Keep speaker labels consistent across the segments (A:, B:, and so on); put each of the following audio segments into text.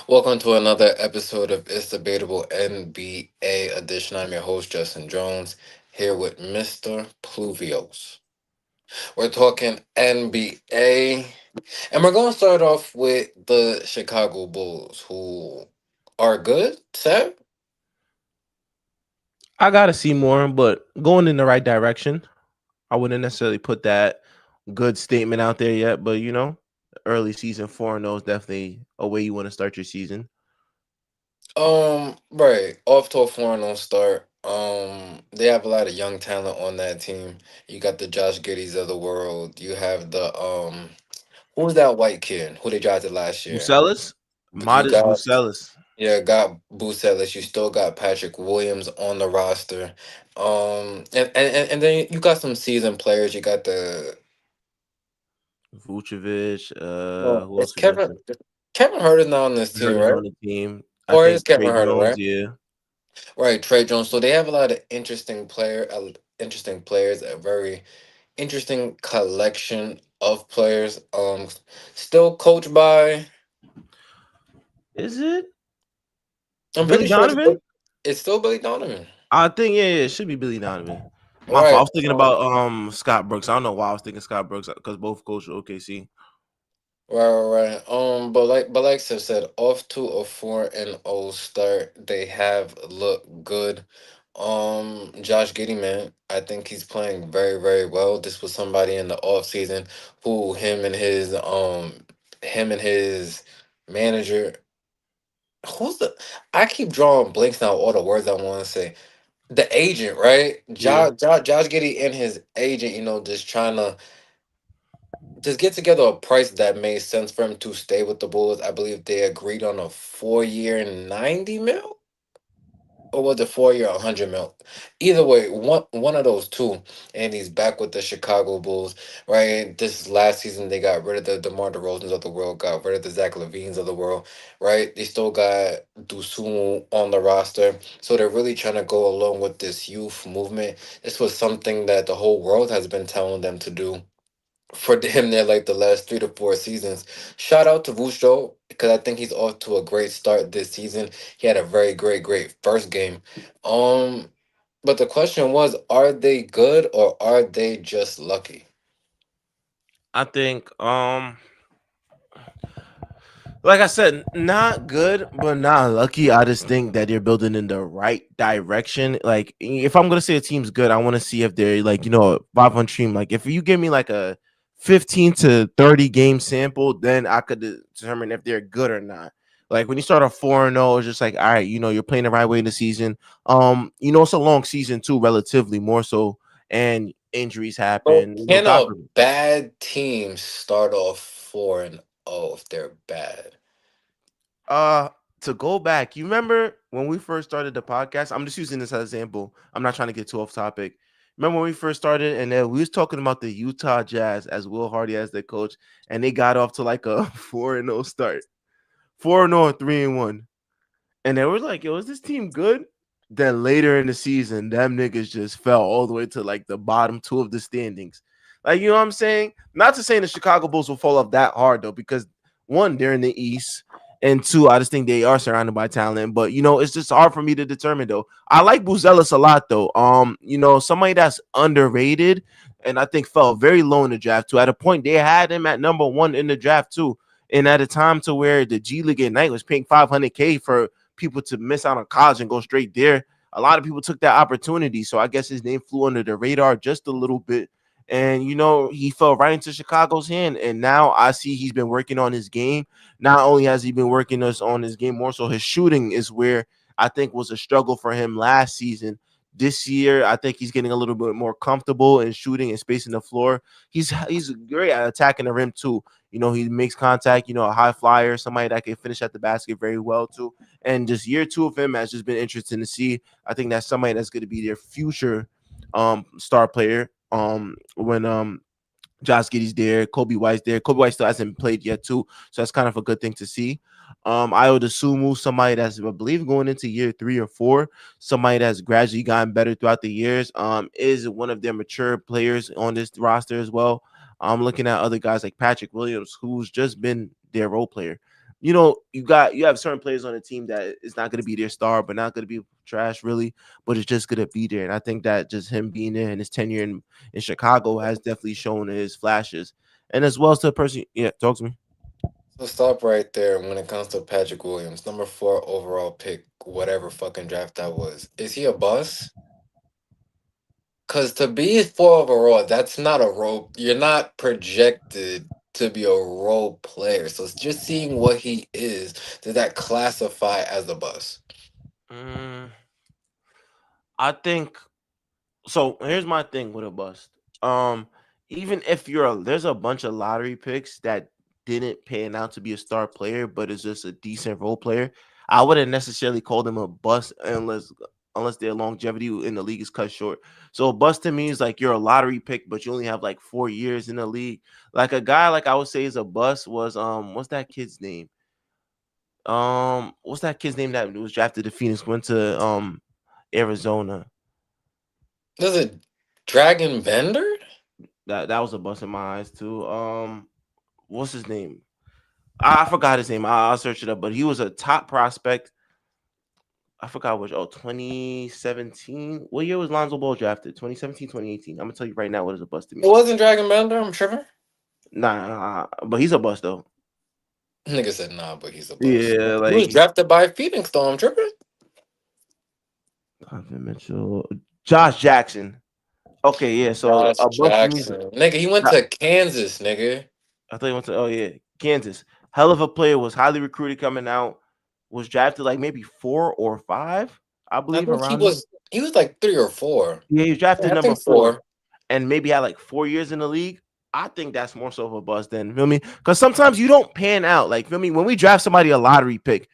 A: Welcome to another episode of It's Debatable NBA edition. I'm your host, Justin Jones, here with Mr. Pluvios. We're talking NBA, and we're going to start off with the Chicago Bulls, who are good, Seb?
B: I gotta see more, but going in the right direction. I wouldn't necessarily put that good statement out there yet, but early season 4-0 is definitely a way you want to start your season.
A: Right, off to a 4-0 start. They have a lot of young talent on that team. You got the Josh Giddies of the world. You have who's that white kid who they drafted last year?
B: Bucelis,
A: You
B: modest
A: got
B: Bucelis,
A: got Boost Ellis. You still got Patrick Williams on the roster. And then you got some seasoned players. You got the
B: Vucevic.
A: well,
B: Who
A: it's
B: else we mentioned?
A: Kevin Herter now on this team,
B: Heard is
A: right?
B: on the team. I
A: Or is
B: think
A: Kevin
B: Trey
A: Herter,
B: Jones.
A: right?
B: Yeah,
A: Right, Trey Jones. So they have a lot of interesting players. A very interesting collection of players. Still coached by.
B: is it
A: I'm
B: Billy
A: pretty sure
B: Donovan?
A: it's still Billy Donovan.
B: I think yeah, it should be Billy Donovan. My fault. I
A: Right.
B: was thinking about Scott Brooks. I don't know why I was thinking Scott Brooks because both coach OKC.
A: Right. But like Seth said, off to a 4-0 start. They have looked good. Josh Giddey, man, I think he's playing very, very well. This was somebody in the off season who him and his manager. Who's the? I keep drawing blanks now. All the words I want to say. The agent, right?
B: Yeah.
A: Josh Giddey and his agent. Just trying to just get together a price that made sense for him to stay with the Bulls. I believe they agreed on a 4-year 90 mil, or was it 4-year 100 mil? Either way, one of those two, and he's back with the Chicago Bulls. Right, this last season they got rid of the DeMar DeRozans of the world, got rid of the Zach Levines of the world. Right, they still got Dusumu on the roster, so they're really trying to go along with this youth movement. This was something that the whole world has been telling them to do for him there like the last 3 to 4 seasons. Shout out to Vucho because I think he's off to a great start this season. He had a very great first game. Um, but the question was, are they good or are they just lucky?
B: I think like I said, not good, but not lucky. I just think that they're building in the right direction. Like, if I'm gonna say a team's good, I want to see if they're like, a 500 team. Like, if you give me like a 15 to 30 game sample, then I could determine if they're good or not. Like when you start a 4-0, it's just like, all right, you're playing the right way in the season. It's a long season too, relatively more so, and injuries
A: So
B: happen.
A: can
B: God
A: a
B: forbid.
A: bad team start off 4-0 if they're bad?
B: Uh, to go back, you remember when we first started the podcast? I'm just using this as an example. I'm not trying to get too off topic. Remember when we first started, and then we was talking about the Utah Jazz as Will Hardy as their coach, and they got off to like a 4-0 start, 4-0, 3-1, and they were like, "Yo, is this team good?" Then later in the season, them niggas just fell all the way to like the bottom two of the standings. Like, you know what I'm saying? Not to say the Chicago Bulls will fall off that hard though, because one, they're in the East, and two, I just think they are surrounded by talent. But it's just hard for me to determine though. I like Buzelis a lot though. Somebody that's underrated, and I think fell very low in the draft too. At a point, they had him at number one in the draft too, and at a time to where the G League at night was paying 500K for people to miss out on college and go straight there. A lot of people took that opportunity, so I guess his name flew under the radar just a little bit. And he fell right into Chicago's hand. And now I see he's been working on his game. Not only has he been working us on his game, more so his shooting is where I think was a struggle for him last season. This year, I think he's getting a little bit more comfortable in shooting and spacing the floor. He's great at attacking the rim too. He makes contact. A high flyer, somebody that can finish at the basket very well too. And just year two of him has just been interesting to see. I think that's somebody that's going to be their future star player. When Josh Giddey's there, Kobe White's there. Kobe White still hasn't played yet too, so that's kind of a good thing to see. Io Sumu, somebody that's I believe going into year 3 or 4, somebody that's gradually gotten better throughout the years. Is one of their mature players on this roster as well. I'm looking at other guys like Patrick Williams, who's just been their role player. you have certain players on the team that is not going to be their star, but not going to be trash really, but it's just going to be there. And I think that just him being there and his tenure in Chicago has definitely shown his flashes. And as well as to the person, yeah, talk to me.
A: So stop right there when it comes to Patrick Williams, number 4 overall pick, whatever fucking draft that was. Is he a bust? Cause to be 4 overall, that's not a role. You're not projected to be a role player. So it's just seeing what he is, does that classify as a bust?
B: Mm, I think so. Here's my thing with a bust. Um, Even if there's a bunch of lottery picks that didn't pan out to be a star player, but is just a decent role player. I wouldn't necessarily call them a bust unless their longevity in the league is cut short. So a bust to me is like you're a lottery pick, but you only have like 4 years in the league. Like a guy like I would say is a bust was what's that kid's name? What's that kid's name that was drafted to Phoenix, went to Arizona?
A: Does it Dragon Bender?
B: That was a bust in my eyes too. What's his name? I forgot his name. I'll search it up. But he was a top prospect. I forgot which. 2017. What year was Lonzo Ball drafted? 2017, 2018. I'm gonna tell you right now what is a bust to
A: It
B: me.
A: wasn't Dragon Bender, I'm tripping.
B: Nah, but he's a bust though.
A: Nigga said nah, but he's a bust.
B: Yeah,
A: He was
B: like
A: drafted by Phoenix though, I'm tripping.
B: Donovan Mitchell, Josh Jackson. Okay, yeah. So
A: Josh
B: a bust to me is
A: Jackson. Nigga, he went to Kansas, nigga.
B: I thought he went to Kansas. Hell of a player, was highly recruited coming out, was drafted like maybe 4 or 5, I
A: I
B: believe,
A: think he
B: around there.
A: was he was like 3 or 4.
B: Yeah, he was drafted
A: Yeah, I
B: number
A: think
B: four,
A: 4.
B: and maybe had like 4 years in the league. I think that's more so of a bust than feel me, because sometimes you don't pan out. Like feel me, when we draft somebody a lottery pick,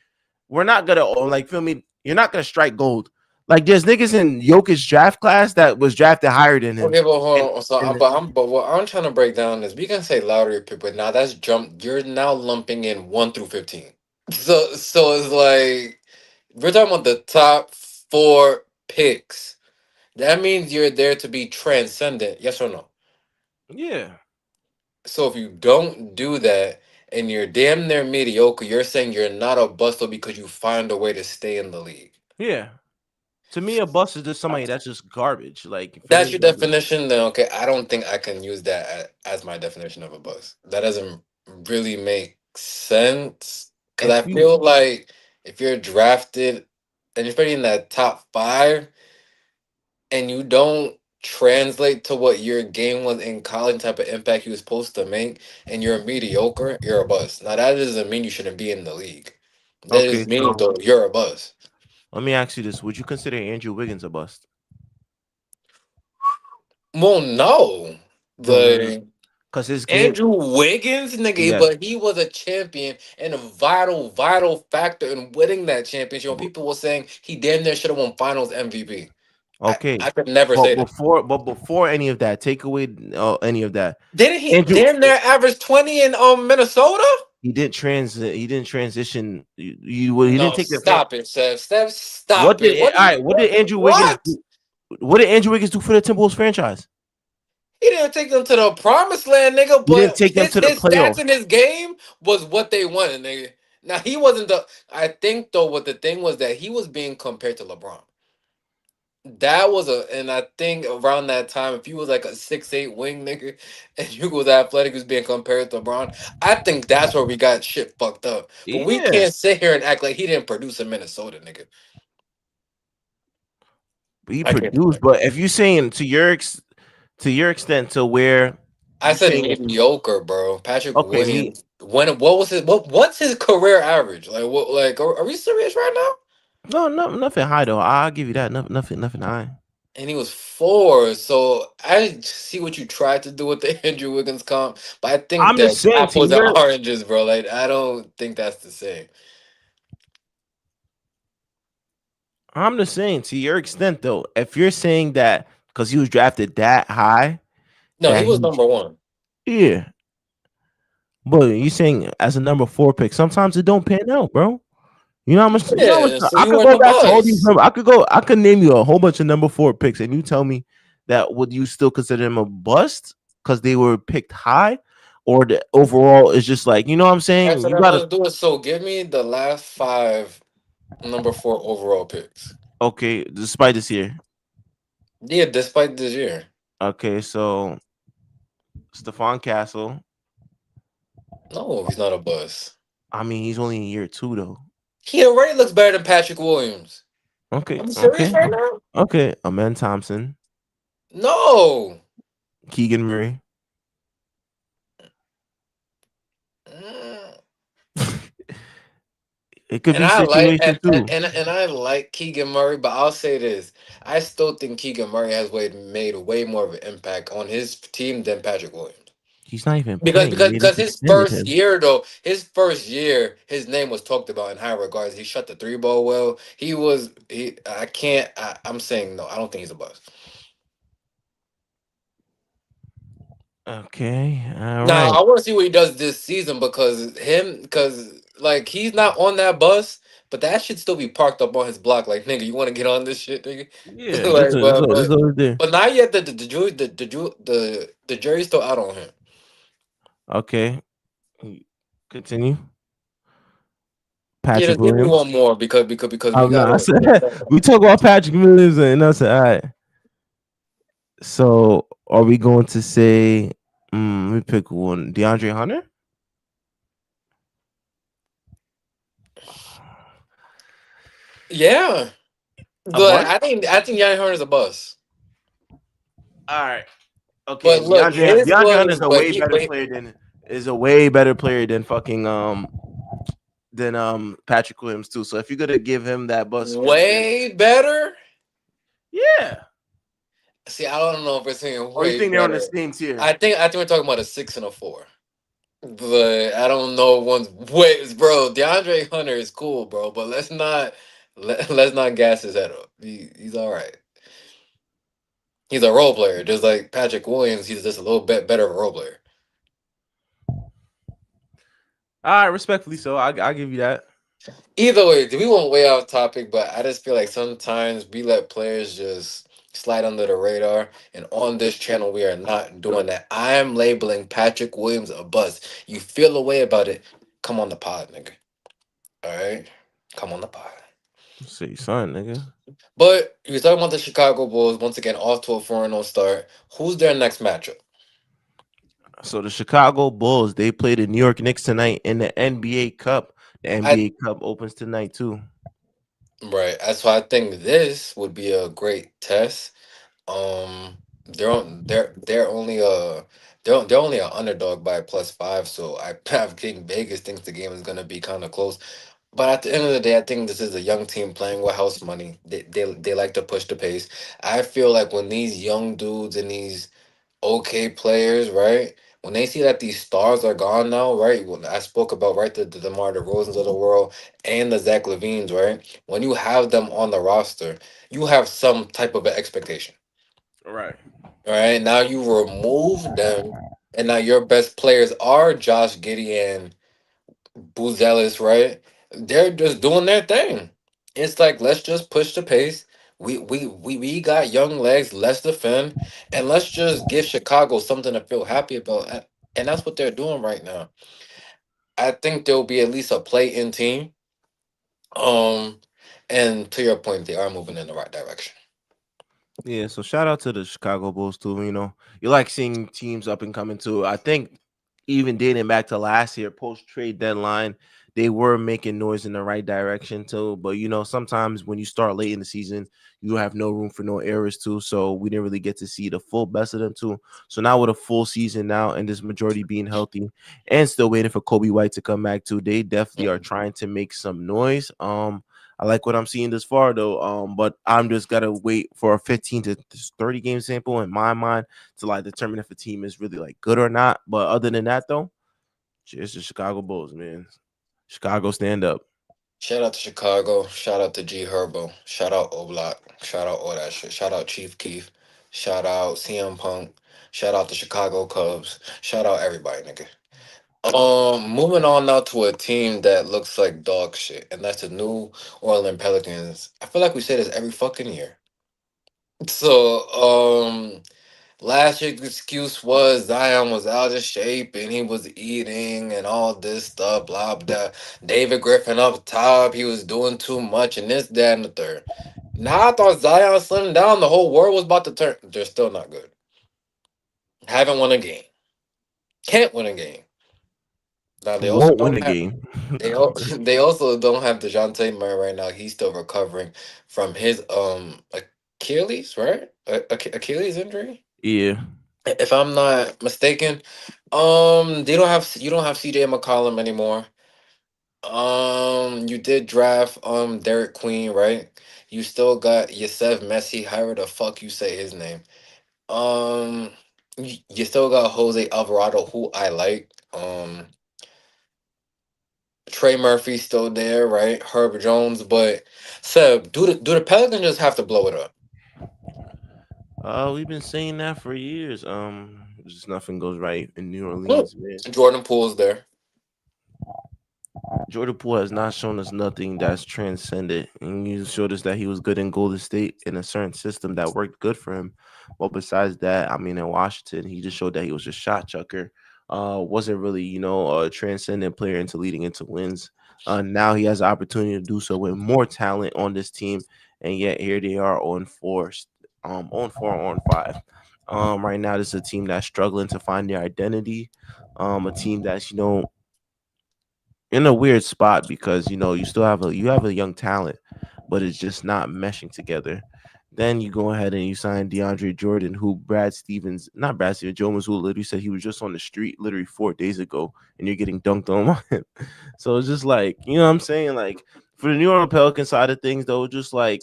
B: we're not gonna like feel me. You're not gonna strike gold. Like there's niggas in Jokic's draft class that was drafted higher than him,
A: Okay, but
B: and
A: hold on. So,
B: and
A: but what I'm trying to break down is we can say lottery pick, but now that's jump. You're now lumping in 1 through 15. So it's like we're talking about the top 4 picks. That means you're there to be transcendent. Yes or no?
B: yeah,
A: So if you don't do that and you're damn near mediocre, you're saying you're not a buster because you find a way to stay in the league.
B: yeah. To me, a bust is just somebody that's just garbage. Like for
A: That's
B: me,
A: your definition, then okay, I don't think I can use that as my definition of a bust. That doesn't really make sense because I
B: if you
A: feel like if you're drafted and you're in that top 5 and you don't translate to what your game was in college, type of impact you was supposed to make, and you're mediocre, you're a bust. Now that doesn't mean you shouldn't be in the league. That
B: okay,
A: just means
B: so
A: though you're a bust.
B: let me ask you this: would you consider Andrew Wiggins a bust?
A: Well, no.
B: Then,
A: Like
B: because his game,
A: Andrew Wiggins, nigga,
B: yes,
A: but he was a champion and a vital, vital factor in winning that championship. When
B: b-
A: people were saying he damn near should have won Finals MVP,
B: okay,
A: I could never say that.
B: Before any of that, take away any of that.
A: Didn't he
B: Andrew,
A: damn near average 20 in Minnesota?
B: he didn't transition. He didn't
A: No,
B: take the
A: stop it, Seth. Steph, stop it.
B: all right? What did Andrew Wiggins
A: What?
B: do? What did Andrew Wiggins do for the Timberwolves franchise?
A: He didn't take them to the promised land, nigga,
B: He didn't
A: but
B: take them to the
A: his stats
B: playoffs.
A: in his game was what they wanted, nigga. Now he wasn't the I think though what the thing was that he was being compared to LeBron. That was and I think around that time, if you was like a 6'8" wing nigga and you was athletic, was being compared to LeBron, I think that's where we got shit fucked up. But we
B: Yeah,
A: can't sit here and act like he didn't produce in Minnesota, nigga.
B: he
A: I can't do
B: produced.
A: that.
B: But if you saying to your extent to where
A: I
B: you
A: said
B: saying
A: mediocre, bro. Patrick
B: okay, me
A: Williams. What's his career average? Like what? Like are we serious right now?
B: no, nothing high though. I'll give you that. Nothing high.
A: And he was 4. So I see what you tried to do with the Andrew Wiggins comp, but I think
B: I'm just
A: that
B: saying to
A: apples and
B: your
A: oranges, bro. Like I don't think that's the same.
B: I'm just saying to your extent though, if you're saying that because he was drafted that high,
A: No, he
B: that
A: was
B: he
A: number 1.
B: yeah, but you saying as a number 4 pick, sometimes it don't pan out, bro. You know how much
A: Yeah, so
B: I
A: you
B: could
A: weren't
B: go
A: the
B: back to all these
A: buzz.
B: I could name you a whole bunch of number 4 picks, and you tell me that would you still consider them a bust because they were picked high, or the overall is just like, you know what I'm
A: All right,
B: saying?
A: so
B: You
A: then
B: gotta
A: let's do it. So give me the last five number four overall picks.
B: okay, despite this year.
A: Yeah, despite this year.
B: Okay, so Stephon Castle.
A: No, he's not a bust.
B: I mean, he's only in year two though.
A: He already looks better than Patrick Williams.
B: Okay,
A: Are you serious
B: okay,
A: right now?
B: okay. Amen Thompson,
A: No.
B: Keegan Murray.
A: Mm.
B: It could
A: And
B: be
A: I like
B: situation too.
A: and I like Keegan Murray, but I'll say this: I still think Keegan Murray has made way more of an impact on his team than Patrick Williams.
B: He's not even
A: Because
B: playing.
A: because
B: They
A: because
B: just
A: his
B: extended
A: first
B: him.
A: year though, his first year, his name was talked about in high regards. He shot the three ball well. He. I can't. I'm saying no. I don't think he's a bust.
B: Okay, all
A: Now
B: right.
A: I want to see what he does this season because like he's not on that bus, but that should still be parked up on his block. Like nigga, you want to get on this shit, nigga?
B: Yeah,
A: like,
B: that's always there.
A: but not yet. The jury's still out on him.
B: Okay, continue.
A: Yeah,
B: Patrick
A: just give me
B: Williams.
A: one more because we
B: I'm not. I
A: gotta.
B: said we talk about Patrick Williams, and I said, all right. So, are we going to say? Let me pick one. DeAndre Hunter.
A: Yeah,
B: A
A: but
B: bust.
A: I think Yanni Horner's a bust.
B: All right. Okay.
A: But look, his
B: DeAndre Hunter
A: was
B: is a way better player than fucking than Patrick Williams too. So if you're gonna give him that bus script, then
A: way better.
B: yeah.
A: See, I don't know if we're saying
B: Or you
A: way
B: think they're on the
A: better.
B: same tier?
A: I think we're talking about a six and a four. But I don't know one's wait, bro. DeAndre Hunter is cool, bro. But let's not gas his head up. He's all right. He's a role player, just like Patrick Williams. He's just a little bit better of a role player.
B: All right, respectfully, so I give you that.
A: Either way, we went way off topic, but I just feel like sometimes we let players just slide under the radar. And on this channel, we are not doing that. I am labeling Patrick Williams a bust. You feel a way about it? Come on the pod, nigga. All right, come on the pod.
B: Say son, nigga.
A: But you're talking about the Chicago Bulls once again, off to a 4-0 start. Who's their next matchup?
B: So the Chicago Bulls they play the New York Knicks tonight in the NBA Cup. The
A: I
B: NBA Cup opens tonight too.
A: right. That's why I think this would be a great test. They're only they're only an underdog by +5, so I have King Vegas thinks the game is gonna be kind of close. But at the end of the day, I think this is a young team playing with house money. They like to push the pace. I feel like when these young dudes and these okay players, right? When they see that these stars are gone now, right? When I spoke about right the DeMar DeRozans of the world and the Zach Levines, right? When you have them on the roster, you have some type of an expectation.
B: Right.
A: Right now, you remove them, and now your best players are Josh Giddey and Buzelis, right? They're just doing their thing. It's like let's just push the pace. We got young legs. Let's defend, and let's just give Chicago something to feel happy about. And that's what they're doing right now. I think there'll be at least a play-in team. Um, and to your point, they are moving in the right direction.
B: Yeah, so shout out to the Chicago Bulls too. You know, you like seeing teams up and coming too. I think even dating back to last year, post trade deadline, they were making noise in the right direction too. But you know, sometimes when you start late in the season, you have no room for no errors too. So we didn't really get to see the full best of them too. So now with a full season now and this majority being healthy and still waiting for Kobe White to come back too, they definitely are
A: Mhm.
B: trying to make some noise. I like what I'm seeing this far though. But I'm just gotta wait for a 15 to 30 game sample in my mind to like determine if a team is really like good or not. But other than that though, it's the Chicago Bulls, man. Chicago stand up.
A: Shout out to Chicago. Shout out to G Herbo. Shout out Oblak. Shout out all that shit. Shout out Chief Keef. Shout out CM Punk. Shout out the Chicago Cubs. Shout out everybody, nigga. Moving on now to a team that looks like dog shit, and that's the New Orleans Pelicans. I feel like we say this every fucking year. So, Last year's excuse was Zion was out of shape and he was eating and all this stuff, blah blah. David Griffin up top, he was doing too much and this, that, and the third. Now I thought Zion slimmed down, the whole world was about to turn. They're still not good. Haven't won a game. Can't win a game. Now they also
B: Won't win
A: don't
B: the
A: have.
B: game.
A: They
B: Nah.
A: they also don't have Dejounte Murray right now. He's still recovering from his Achilles, right? Achilles injury.
B: Yeah.
A: If I'm not mistaken, they don't have you don't have CJ McCollum anymore. You did draft Derek Queen, right? You still got Yosef Messi, however the fuck you say his name. Um, you still got Jose Alvarado, who I like. Trey Murphy's still there, right? Herb Jones, but Seb, do the Pelicans just have to blow it up?
B: We've been saying that for years. Just nothing goes right in New
A: Hmm.
B: Orleans, man.
A: Jordan Poole's there.
B: Jordan Poole has not shown us nothing that's transcended, and he showed us that he was good in Golden State in a certain system that worked good for him. But besides that, I mean, in Washington, he just showed that he was a shot chucker. Wasn't really, a transcendent player into leading into wins. Now he has the opportunity to do so with more talent on this team, and yet here they are on 4, on 4, on 5. Right now, this is a team that's struggling to find their identity. A team that's in a weird spot because you still have a young talent, but it's just not meshing together. Then you go ahead and you sign DeAndre Jordan, who Brad Stevens, not Brad Stevens, Joe who literally said he was just on the street literally 4 days ago, and you're getting dunked on him. So it's just like, what I'm saying? Like, for the New Orleans Pelican side of things, though, just like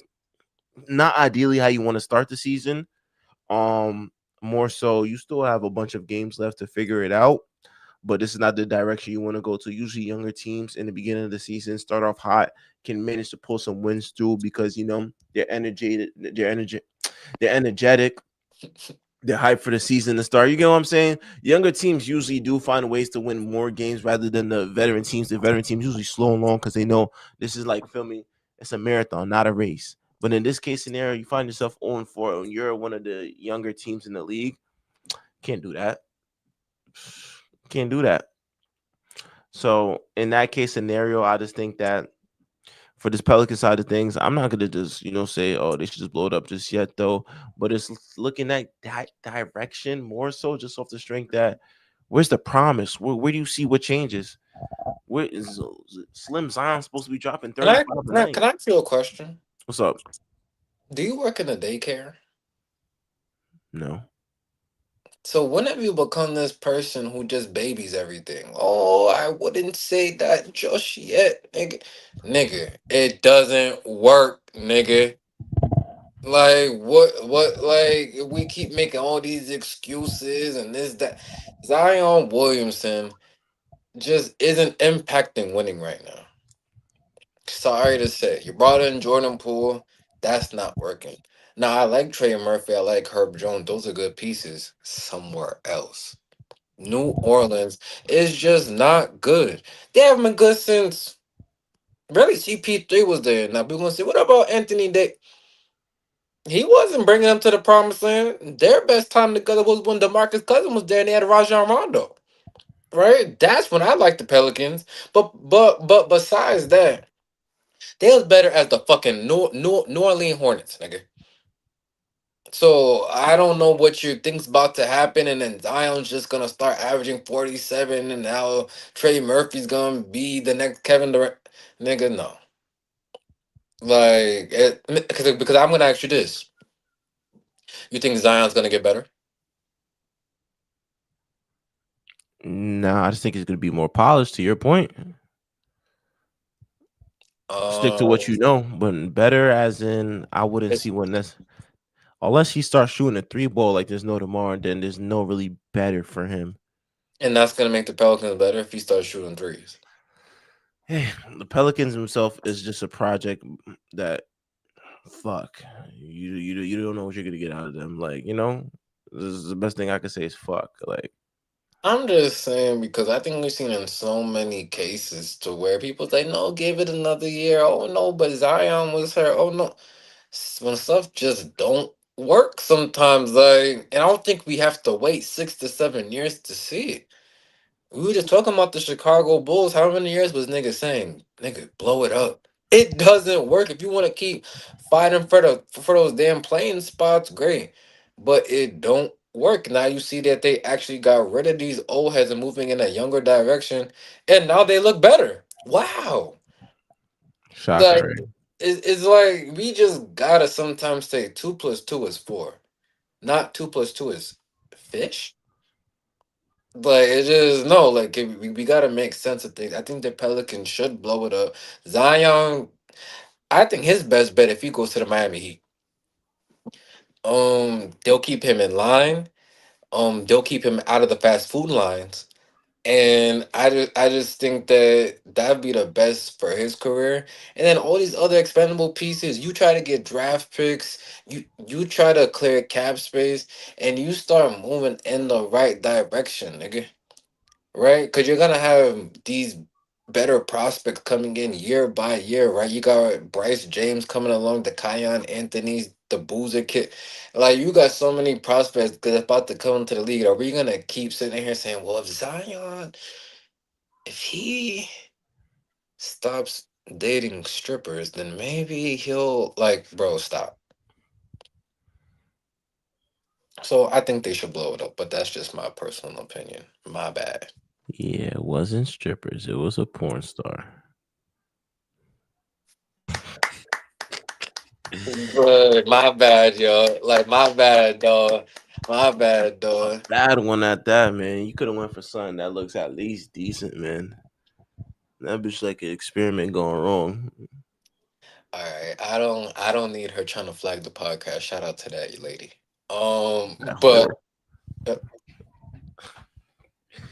B: not ideally how you want to start the season. Um, More so, you still have a bunch of games left to figure it out, but this is not the direction you want to go to. Usually, younger teams in the beginning of the season start off hot, can manage to pull some wins through because they're energetic, they're hyped for the season to start. You get what I'm saying? Younger teams usually do find ways to win more games rather than the veteran teams. The veteran teams usually slow along because they know this is like filming. It's a marathon, not a race. But in this case scenario, you find yourself 0-4 and you're one of the younger teams in the league. Can't do that. Can't do that. So in that case scenario, I just think that for this Pelican side of things, I'm not gonna just say, oh, they should just blow it up just yet though. But it's looking at that direction more so just off the strength that where's the promise? Where do you see what changes? Where is Slim Zion supposed to be dropping
A: Can I
B: 35 a
A: can I,
B: night?
A: can I ask you a question?
B: What's up?
A: Do you work in a daycare?
B: No.
A: So when have you become this person who just babies everything? Oh, I wouldn't say that just yet, nigga. Nigga, it doesn't work, nigga. Like like we keep making all these excuses and this that. Zion Williamson just isn't impacting winning right now. Sorry to say, you brought in Jordan Poole, that's not working. Now I like Trey Murphy, I like Herb Jones, those are good pieces somewhere else. New Orleans is just not good. They haven't been good since really CP3 was there. Now we're gonna say, what about Anthony Day? He wasn't bringing them to the promised land. Their best time together was when DeMarcus Cousins was there and they had Rajon Rondo. Right? That's when I liked the Pelicans. But besides that, they was better as the fucking New Orleans Hornets, nigga. So I don't know what you think's about to happen, and then Zion's just gonna start averaging 47, and now Trey Murphy's gonna be the next Kevin Durant. Nigga, no. Like, because I'm gonna ask you this: you think Zion's gonna get better?
B: Nah, I just think it's gonna be more polished to your point. Stick to what
A: Um,
B: you know, but better as in I wouldn't
A: it's,
B: see what unless he starts shooting a 3 ball like there's no tomorrow, then there's no really better for him.
A: and that's gonna make the Pelicans better if he starts shooting threes.
B: Hey, the Pelicans himself is just a project that fuck you don't know what you're gonna get out of them. Like this is the best thing I can say is fuck. Like
A: I'm just saying because I think we've seen in so many cases to where people say, "No, give it another year." Oh no, but Zion was hurt. Oh no, when stuff just don't. work sometimes. Like, and I don't think we have to wait 6 to 7 years to see it. We were just talking about the Chicago Bulls. How many years was nigga saying, nigga, blow it up? It doesn't work. If you want to keep fighting for those damn playing spots, great. But it don't work. Now you see that they actually got rid of these old heads and moving in a younger direction, and now they look better. Wow.
B: Shocker,
A: Like
B: right?
A: it's like we just gotta sometimes say 2 plus 2 is 4, not 2 plus 2 is fish. Like it just no, like we gotta make sense of things. I think the Pelicans should blow it up. Zion, I think his best bet if he goes to the Miami Heat. They'll keep him in line. They'll keep him out of the fast food lines. And I just think that that'd be the best for his career. And then all these other expendable pieces, you try to get draft picks, you try to clear cap space, and you start moving in the right direction, nigga. Right? Because you're gonna have these better prospects coming in year by year, right? You got Bryce James coming along, the Kion Anthony's, the Boozer kid. Like you got so many prospects that's about to come into the league. Are we gonna keep sitting here saying, well, if Zion, if he stops dating strippers, then maybe he'll like, bro, stop. So I think they should blow it up, but that's just my personal opinion. My bad.
B: Yeah, it wasn't strippers. It was a porn star.
A: But my bad, yo. Like my bad, dog. My bad,
B: A
A: dog.
B: bad one at that, man. You could have went for something that looks at least decent, man. That bitch like an experiment going wrong.
A: All right. I don't need her trying to flag the podcast. Shout out to that lady.
B: That
A: But
B: whore.
A: uh,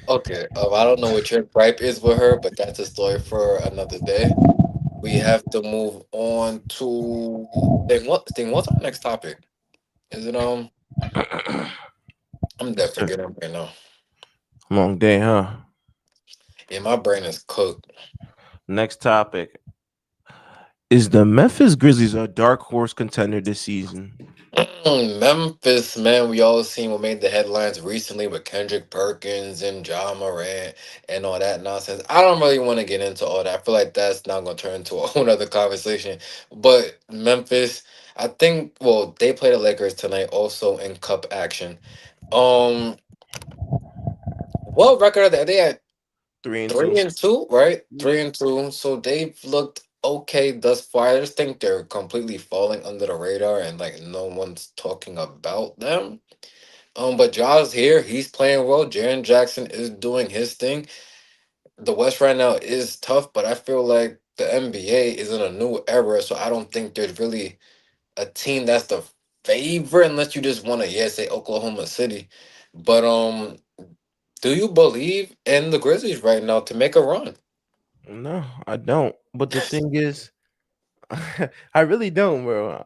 A: okay. I don't know what your gripe is with her, but that's a story for another day. We have to move on to what's our next topic? Is it I'm dead forgetting right now.
B: Long day, huh?
A: Yeah, my brain is cooked.
B: Next topic. Is the Memphis Grizzlies a dark horse contender this season?
A: Memphis, man, we all seen what made the headlines recently with Kendrick Perkins and John Morant and all that nonsense. I don't really want to get into all that. I feel like that's not going to turn into a whole other conversation. But Memphis, I think, well, they play the Lakers tonight also in cup action. Um, what record are they? Are they at
B: 3-2.
A: 3-2, right?
B: Mhm.
A: 3-2. So they've looked okay thus far. I just think they're completely falling under the radar and like no one's talking about them. But Ja's here. He's playing well. Jaren Jackson is doing his thing. The West right now is tough, but I feel like the NBA is in a new era, so I don't think there's really a team that's the favorite unless you just want to, yeah, say Oklahoma City. But do you believe in the Grizzlies right now to make a run?
B: No, I don't. But the thing is, I really don't, bro.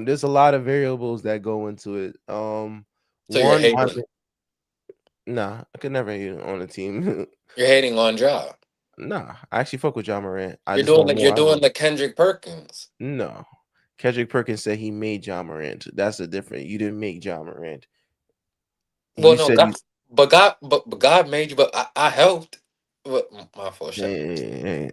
B: There's a lot of variables that go into it.
A: So you're
B: One,
A: hating.
B: nah, I could never hate on a team.
A: You're hating on Ja.
B: Nah, I actually fuck with John Morant. I
A: You're
B: just
A: doing
B: want
A: like you're
B: more out of
A: doing
B: him.
A: the Kendrick Perkins.
B: No, Kendrick Perkins said he made John Morant. That's a different. You didn't make John Morant.
A: Well,
B: You
A: no,
B: said
A: God,
B: you.
A: but God made you, but I helped. But my fault.
B: Eh,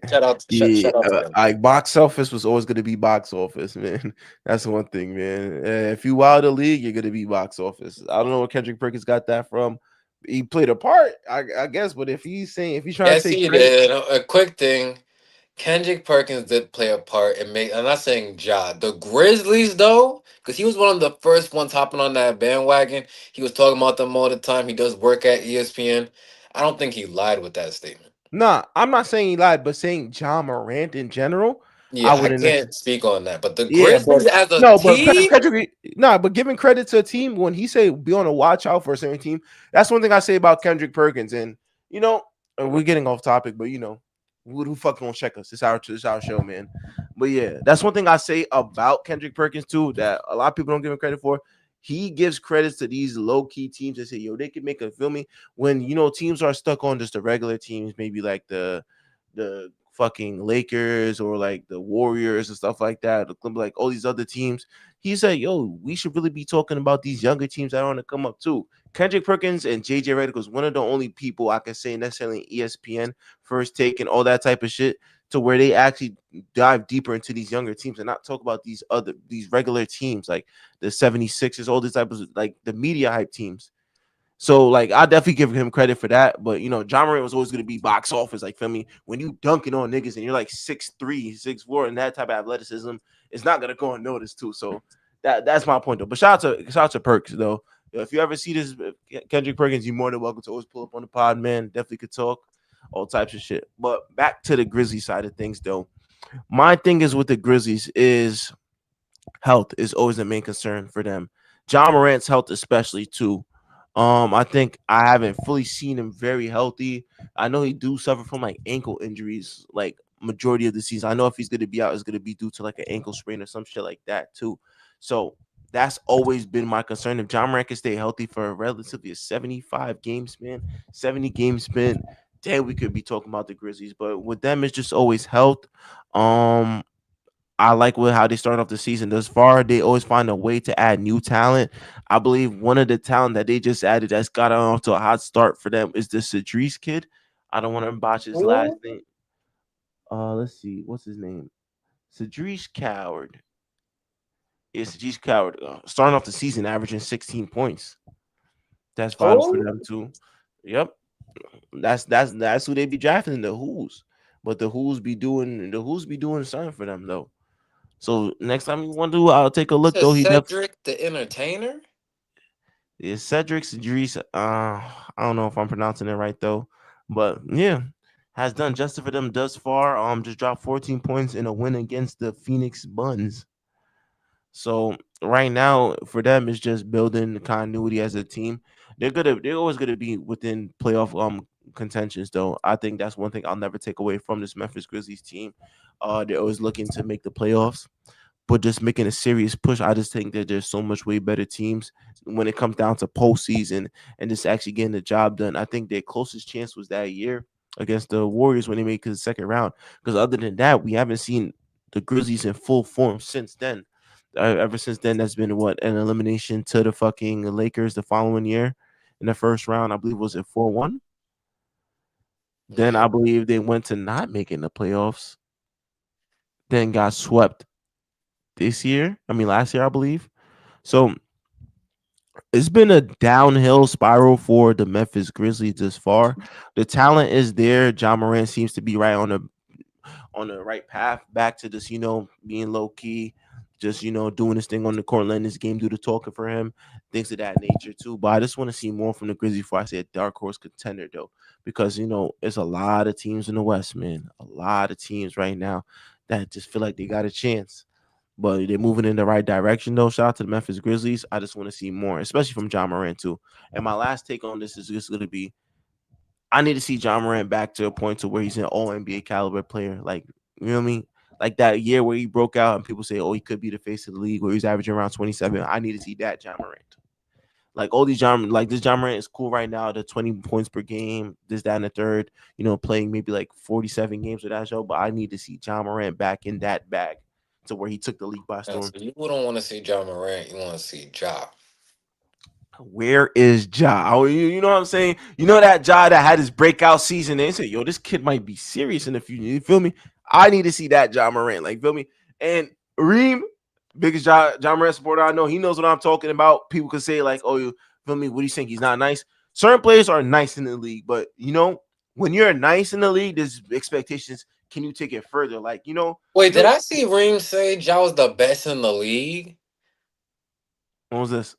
B: yeah,
A: Shout out to them.
B: like box office was always gonna be box office, man. That's one thing, man. If you wild the league, you're gonna be box office. I don't know where Kendrick Perkins got that from. He played a part, I guess. But if he's trying to
A: Yes,
B: take
A: he
B: credit,
A: did. A quick thing. Kendrick Perkins did play a part and make. I'm not saying Ja. The Grizzlies though, because he was one of the first ones hopping on that bandwagon. He was talking about them all the time. He does work at ESPN. I don't think he lied with that statement.
B: nah, I'm not saying he lied, but saying John Morant in general, I
A: Yeah, I
B: wouldn't.
A: can't speak on that. But the
B: Yeah, but
A: Grizzlies as a
B: no, but
A: team,
B: Kendrick, nah, but giving credit to a team when he say be on a watch out for a certain team, that's one thing I say about Kendrick Perkins. And you know, and we're getting off topic, but who fuck gonna check us? It's our show, man. But yeah, that's one thing I say about Kendrick Perkins too that a lot of people don't give him credit for. He gives credits to these low key teams that say, yo, they can make a feel me when teams are stuck on just the regular teams, maybe like the fucking Lakers or like the Warriors and stuff like that, like all these other teams. He said, "Yo, we should really be talking about these younger teams that want to come up too." Kendrick Perkins and JJ Redick was one of the only people I can say necessarily in ESPN first take and all that type of shit to where they actually dive deeper into these younger teams and not talk about these regular teams like the 76ers, all these types of like the media hype teams. So like I definitely give him credit for that. But you know, John Morant was always gonna be box office. Like feel me, when you dunking on niggas and you're like 6'3", 6'4", and that type of athleticism, it's not gonna go unnoticed too. So that's my point though. But shout out to Perks though. If you ever see this Kendrick Perkins, you're more than welcome to always pull up on the pod, man. Definitely could talk all types of shit. But back to the Grizzlies side of things though. My thing is with the Grizzlies is health is always the main concern for them. John Morant's health, especially too. I think I haven't fully seen him very healthy. I know he do suffer from like ankle injuries, like majority of the season. I know if he's gonna be out, it's gonna be due to like an ankle sprain or some shit like that too. So that's always been my concern. If John Morant can stay healthy for a relatively a 75 game span, 70 game span, then we could be talking about the Grizzlies. But with them, it's just always health. Um, I like how they start off the season thus far. They always find a way to add new talent. I believe one of the talent that they just added that's got off to a hot start for them is the Cedrice kid. I don't want to botch his last
A: Ooh.
B: name. Let's see, what's his name? Cedrice Coward. Yeah, Cedrice Coward. Starting off the season, averaging 16 points. That's vital for
A: Oh,
B: them too. Yep, that's who they be drafting the Who's. But the Who's be doing something for them though. So next time you want to do, I'll take a look
A: says
B: though.
A: Cedric the Entertainer.
B: Is Cedric Idris. I don't know if I'm pronouncing it right though, but yeah, has done justice for them thus far. Just dropped 14 points in a win against the Phoenix Buns. So right now for them, it's just building the continuity as a team. They're always gonna be within playoff contentions though. I think that's one thing I'll never take away from this Memphis Grizzlies team. They're always looking to make the playoffs, but just making a serious push. I just think that there's so much way better teams when it comes down to postseason and just actually getting the job done. I think their closest chance was that year against the Warriors when they made it to the second round. Because other than that, we haven't seen the Grizzlies in full form since then. Ever since then, that's been what an elimination to the fucking Lakers the following year in the first round. I believe was it 4-1. Then
A: Yeah.
B: I believe they went to not making the playoffs. Then got swept this year. I mean last year, I believe. So it's been a downhill spiral for the Memphis Grizzlies this far. The talent is there. John Morant seems to be right on the right path back to just being low key, just doing this thing on the court, letting this game do the talking for him, things of that nature too. But I just want to see more from the Grizzlies before I say a dark horse contender though, because it's a lot of teams in the West, man, a lot of teams right now that just feel like they got a chance. But they're moving in the right direction, though. Shout out to the Memphis Grizzlies. I just want to see more, especially from John Morant, too. And my last take on this is just going to be I need to see John Morant back to a point to where he's an all NBA caliber player. Like, you know what I mean? Like that year where he broke out and people say, oh, he could be the face of the league, where he's averaging around 27. I need to see that John Morant. Like all these like this John Morant is cool right now. The 20 points per game, this, that, and the third, playing maybe like 47 games with that show. But I need to see John Morant back in that bag to where he took the league by
A: And
B: storm.
A: so you don't want to see John Morant. You want to see Ja.
B: Where is Ja? Oh, you know what I'm saying? You know that Ja that had his breakout season and said, yo, this kid might be serious in the future. You feel me? I need to see that Ja Morant. Like, feel me? And Reem, biggest Ja Morant supporter I know, he knows what I'm talking about. People could say, like, oh, you feel me? What do you think? He's not nice. Certain players are nice in the league, but when you're nice in the league, there's expectations. Can you take it further? Like,
A: Wait, did I see Reem say Ja was the best in the league?
B: what was this?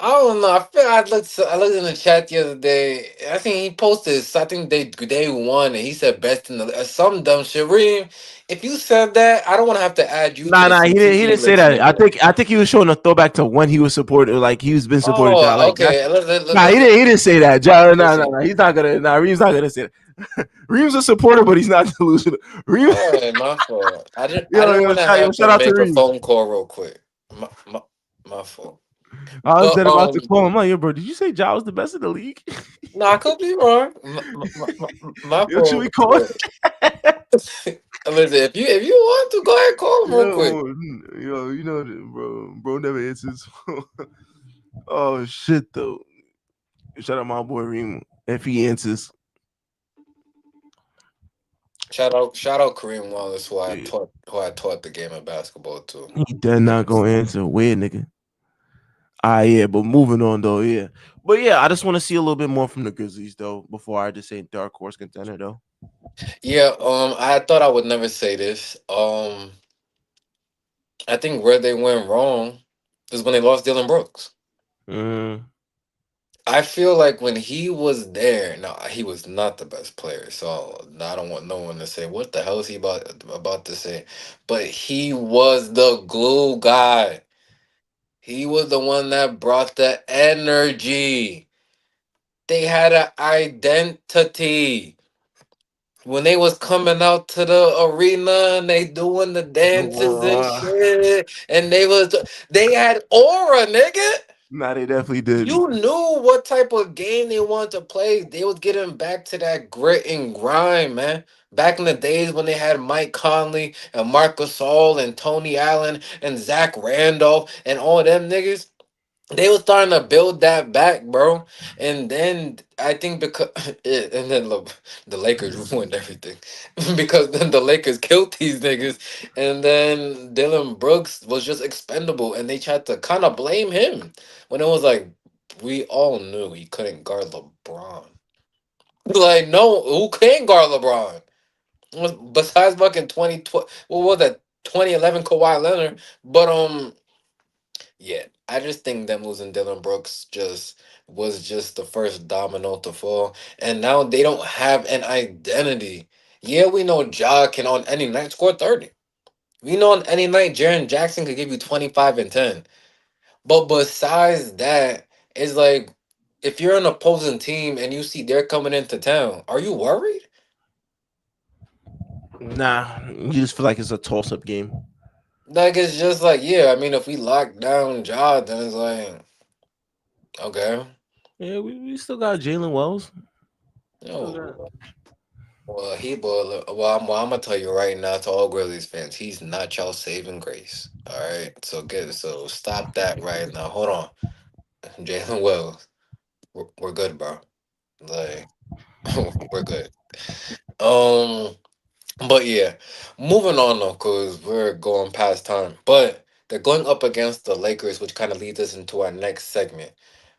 A: I don't know. I feel I looked in the chat the other day. I think he posted. I think they won, and he said best in the some dumb shit. Reem, if you said that, I don't want to have to add you to
B: Nah,
A: the
B: nah, he didn't
A: CTE
B: say
A: list
B: that. I
A: anymore.
B: think I think he was showing a throwback to when he was supported, like he's been supported Ja.
A: Oh,
B: Like that's
A: okay.
B: nah, he didn't say that. Ja, nah, nah,
A: Listen.
B: nah. He's not gonna. Nah, Reeves not gonna say that. Reeves a supporter, but he's not delusional. Reeves,
A: All right, my fault. I didn't. I
B: yo,
A: didn't
B: yo,
A: want to
B: yo,
A: have
B: shout
A: to
B: out to
A: make a
B: Reeves.
A: phone call real quick. My fault.
B: I was
A: But
B: dead about to call him. Like, yo, bro, did you say Ja was the best in the league?
A: no, I could be wrong. My
B: Yo, should we
A: fault.
B: call?
A: But listen, if you want to, go ahead, call him real quick.
B: Yo, you know, bro never answers. Oh shit, though. Shout out my boy Reem if he answers.
A: Shout out Kareem Wallace, who I
B: Yeah,
A: taught the game of basketball to.
B: he dead not gonna answer. Weird nigga. Ah, yeah, but moving on though, yeah. But yeah, I just want to see a little bit more from the Grizzlies though before I just say dark horse contender though.
A: Yeah, I thought I would never say this. I think where they went wrong is when they lost Dylan Brooks.
B: Mm,
A: I feel like when he was there, no, he was not the best player. So I don't want no one to say what the hell is he about to say. But he was the glue guy. He was the one that brought the energy. They had an identity. When they was coming out to the arena and they doing the dances and shit, and they had aura, nigga.
B: nah, they definitely did.
A: You knew what type of game they wanted to play. They was getting back to that grit and grind, man. Back in the days when they had Mike Conley and Marcus Gasol and Tony Allen and Zach Randolph and all them niggas. They was starting to build that back, bro. And then I think because and then look, the Lakers ruined everything because then the Lakers killed these niggas, and then Dylan Brooks was just expendable, and they tried to kind of blame him when it was like we all knew he couldn't guard LeBron. Like, no, who can guard LeBron? Besides fucking 2012, what was that? 2011 Kawhi Leonard, but yeah, I just think them losing Dylan Brooks just was just the first domino to fall, and now they don't have an identity. Yeah, we know Ja can on any night score 30. We know on any night Jaren Jackson could give you 25 and 10. But besides that, it's like if you're an opposing team and you see they're coming into town, are you worried?
B: Nah, you just feel like it's a toss up game.
A: Like it's just like, yeah, I mean if we lock down Ja, then it's like, okay.
B: Yeah, we still got Jalen Wells. Still got.
A: Yo, well, I'm gonna tell you right now to all Grizzlies fans, he's not y'all saving grace. All right, so stop that right now. Hold on, Jalen Wells, we're good, bro. Like we're good. Um, but yeah, moving on though, cause we're going past time. But they're going up against the Lakers, which kind of leads us into our next segment.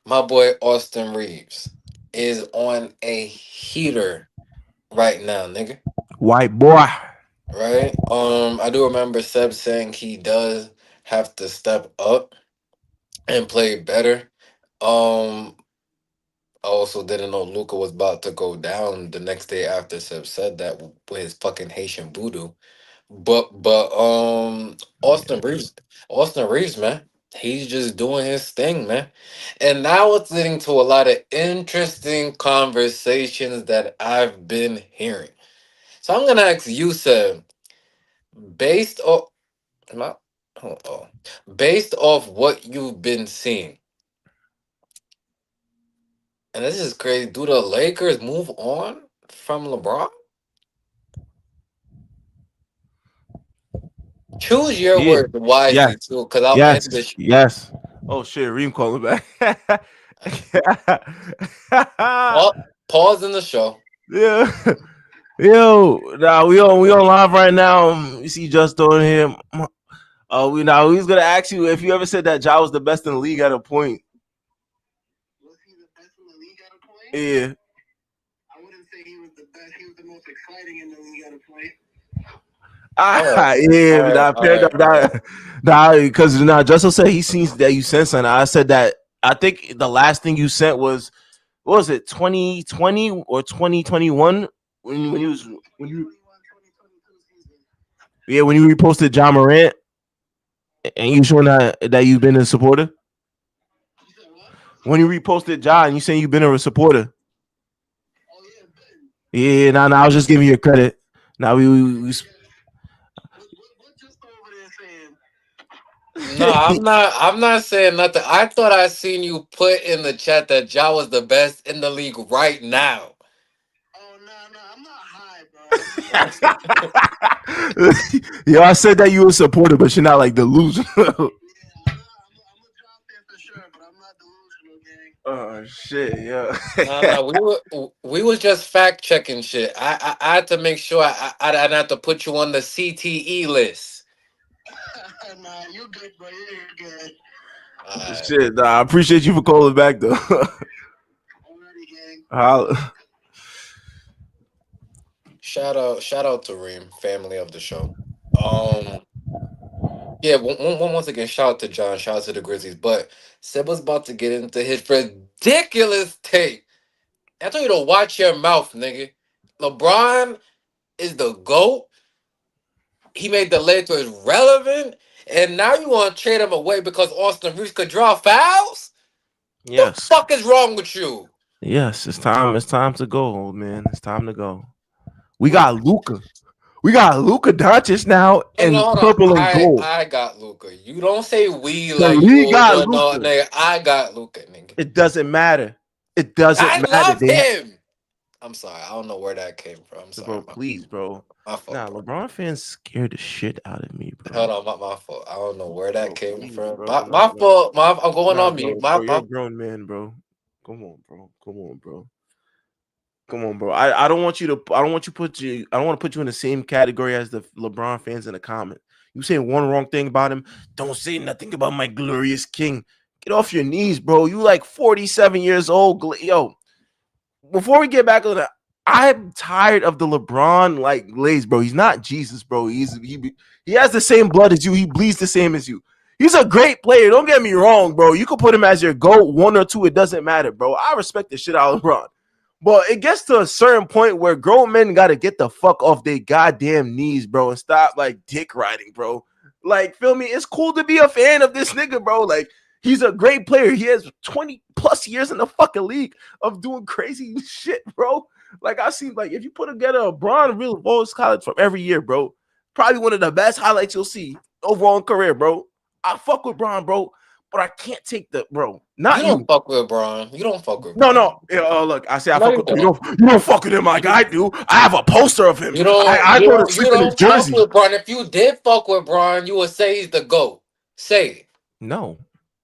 A: My boy Austin Reeves is on a heater right now, nigga.
B: White boy.
A: Right? I do remember Seb saying he does have to step up and play better. Um, I also didn't know Luca was about to go down the next day after Seb said that with his fucking Haitian voodoo. But Austin Reeves, man, he's just doing his thing, man. And now it's leading to a lot of interesting conversations that I've been hearing. So I'm gonna ask you, Seb, based on not, oh, based off what you've been seeing, and this is crazy. Do the Lakers move on from LeBron? Choose your
B: Yeah.
A: words
B: Yes.
A: wisely too, because I'll
B: Yes.
A: end this.
B: Yes. Oh shit, Reem calling back.
A: Pause in the show.
B: Yeah. Yo, now we on live right now. You see just on here. We was gonna ask you if you ever said that Ja was the best in the league at a point. Yeah.
A: All right, all
B: Yeah, but
A: right,
B: I
A: all
B: paired
A: right,
B: up
A: all right.
B: that because now Justin said he sees that you sent something. I said that I think the last thing you sent was what was it 2020 or 2021 when you was when you yeah when you reposted John Morant and you showing that you've been a supporter when you reposted John you saying you've been a supporter. Yeah, now I was just giving you credit. Now we
A: No, I'm not saying nothing. I thought I seen you put in the chat that Ja was the best in the league right now.
C: Oh no, no, I'm not high, bro. I'm just
B: Yo, I said that you were supportive, but you're not like delusional.
C: yeah. I'm a drop there for sure, but I'm not delusional, gang.
B: Oh shit, yeah.
A: No, no, we was just fact checking shit. I had to make sure I had to put you on the CTE list.
C: Nah, you good, bro. You're good.
A: Uh,
B: Shit, nah, I appreciate you for calling back though.
C: Already, gang.
B: Holla.
A: shout out to Reem, family of the show. Um, yeah, once again, shout out to John, shout out to the Grizzlies. But Seb was about to get into his ridiculous take. I told you to watch your mouth, nigga. LeBron is the GOAT. He made the Lakers relevant, and now you want to trade him away because Austin Reeves could draw fouls? The
B: Yes.
A: fuck is wrong with you?
B: Yes, it's time. It's time to go, old man. It's time to go. We
A: Who?
B: got Luca. We got Luca Doncic now
A: No, no,
B: in
A: hold on.
B: purple and gold.
A: I got Luca. You don't say we
B: The
A: like
B: league
A: you
B: got
A: don't know,
B: Luca.
A: nigga. I got Luca, nigga.
B: It doesn't matter. It doesn't
A: I
B: matter.
A: love him. I'm sorry. I don't know where that came from. I'm sorry.
B: Bro, please, bro.
A: My fault,
B: Nah,
A: bro.
B: LeBron fans scared the shit out of me,
A: Hold
B: bro.
A: on, my fault. I don't know where that
B: Bro,
A: came
B: please,
A: from.
B: bro.
A: My fault. I'm going
B: Nah,
A: on mute.
B: bro. You're a grown man, bro. Come on, bro. Come on, bro. Come on, bro. I don't want you to. I don't want you put you. I don't want to put you in the same category as the LeBron fans in the comment. You say one wrong thing about him, don't say nothing about my glorious king. Get off your knees, bro. You like 47 years old. Yo, before we get back on that, I'm tired of the LeBron like glaze, bro. He's not Jesus, bro. He has the same blood as you. He bleeds the same as you. He's a great player. Don't get me wrong, bro. You could put him as your GOAT, one or two. It doesn't matter, bro. I respect the shit out of LeBron. But it gets to a certain point where grown men got to get the fuck off their goddamn knees, bro, and stop like dick riding, bro. Like, feel me? It's cool to be a fan of this nigga, bro. Like, he's a great player. He has 20 plus years in the fucking league of doing crazy shit, bro. Like, I see, like, if you put together a Bron real Bulls college from every year, bro, probably one of the best highlights you'll see overall in career, bro. I fuck with Bron, bro, but I can't take the bro.
A: You
B: Not
A: don't
B: you.
A: fuck with Braun. You don't fuck with
B: No,
A: Braun.
B: no. Look, I say I
A: No,
B: fuck
A: you
B: with you.
A: don't.
B: You don't fuck with him like I do. I have a poster of him. I go to
A: You
B: sleep in his
A: don't fuck
B: jersey.
A: with Braun. If you did fuck with Braun, you would say he's the GOAT. Say it.
B: No,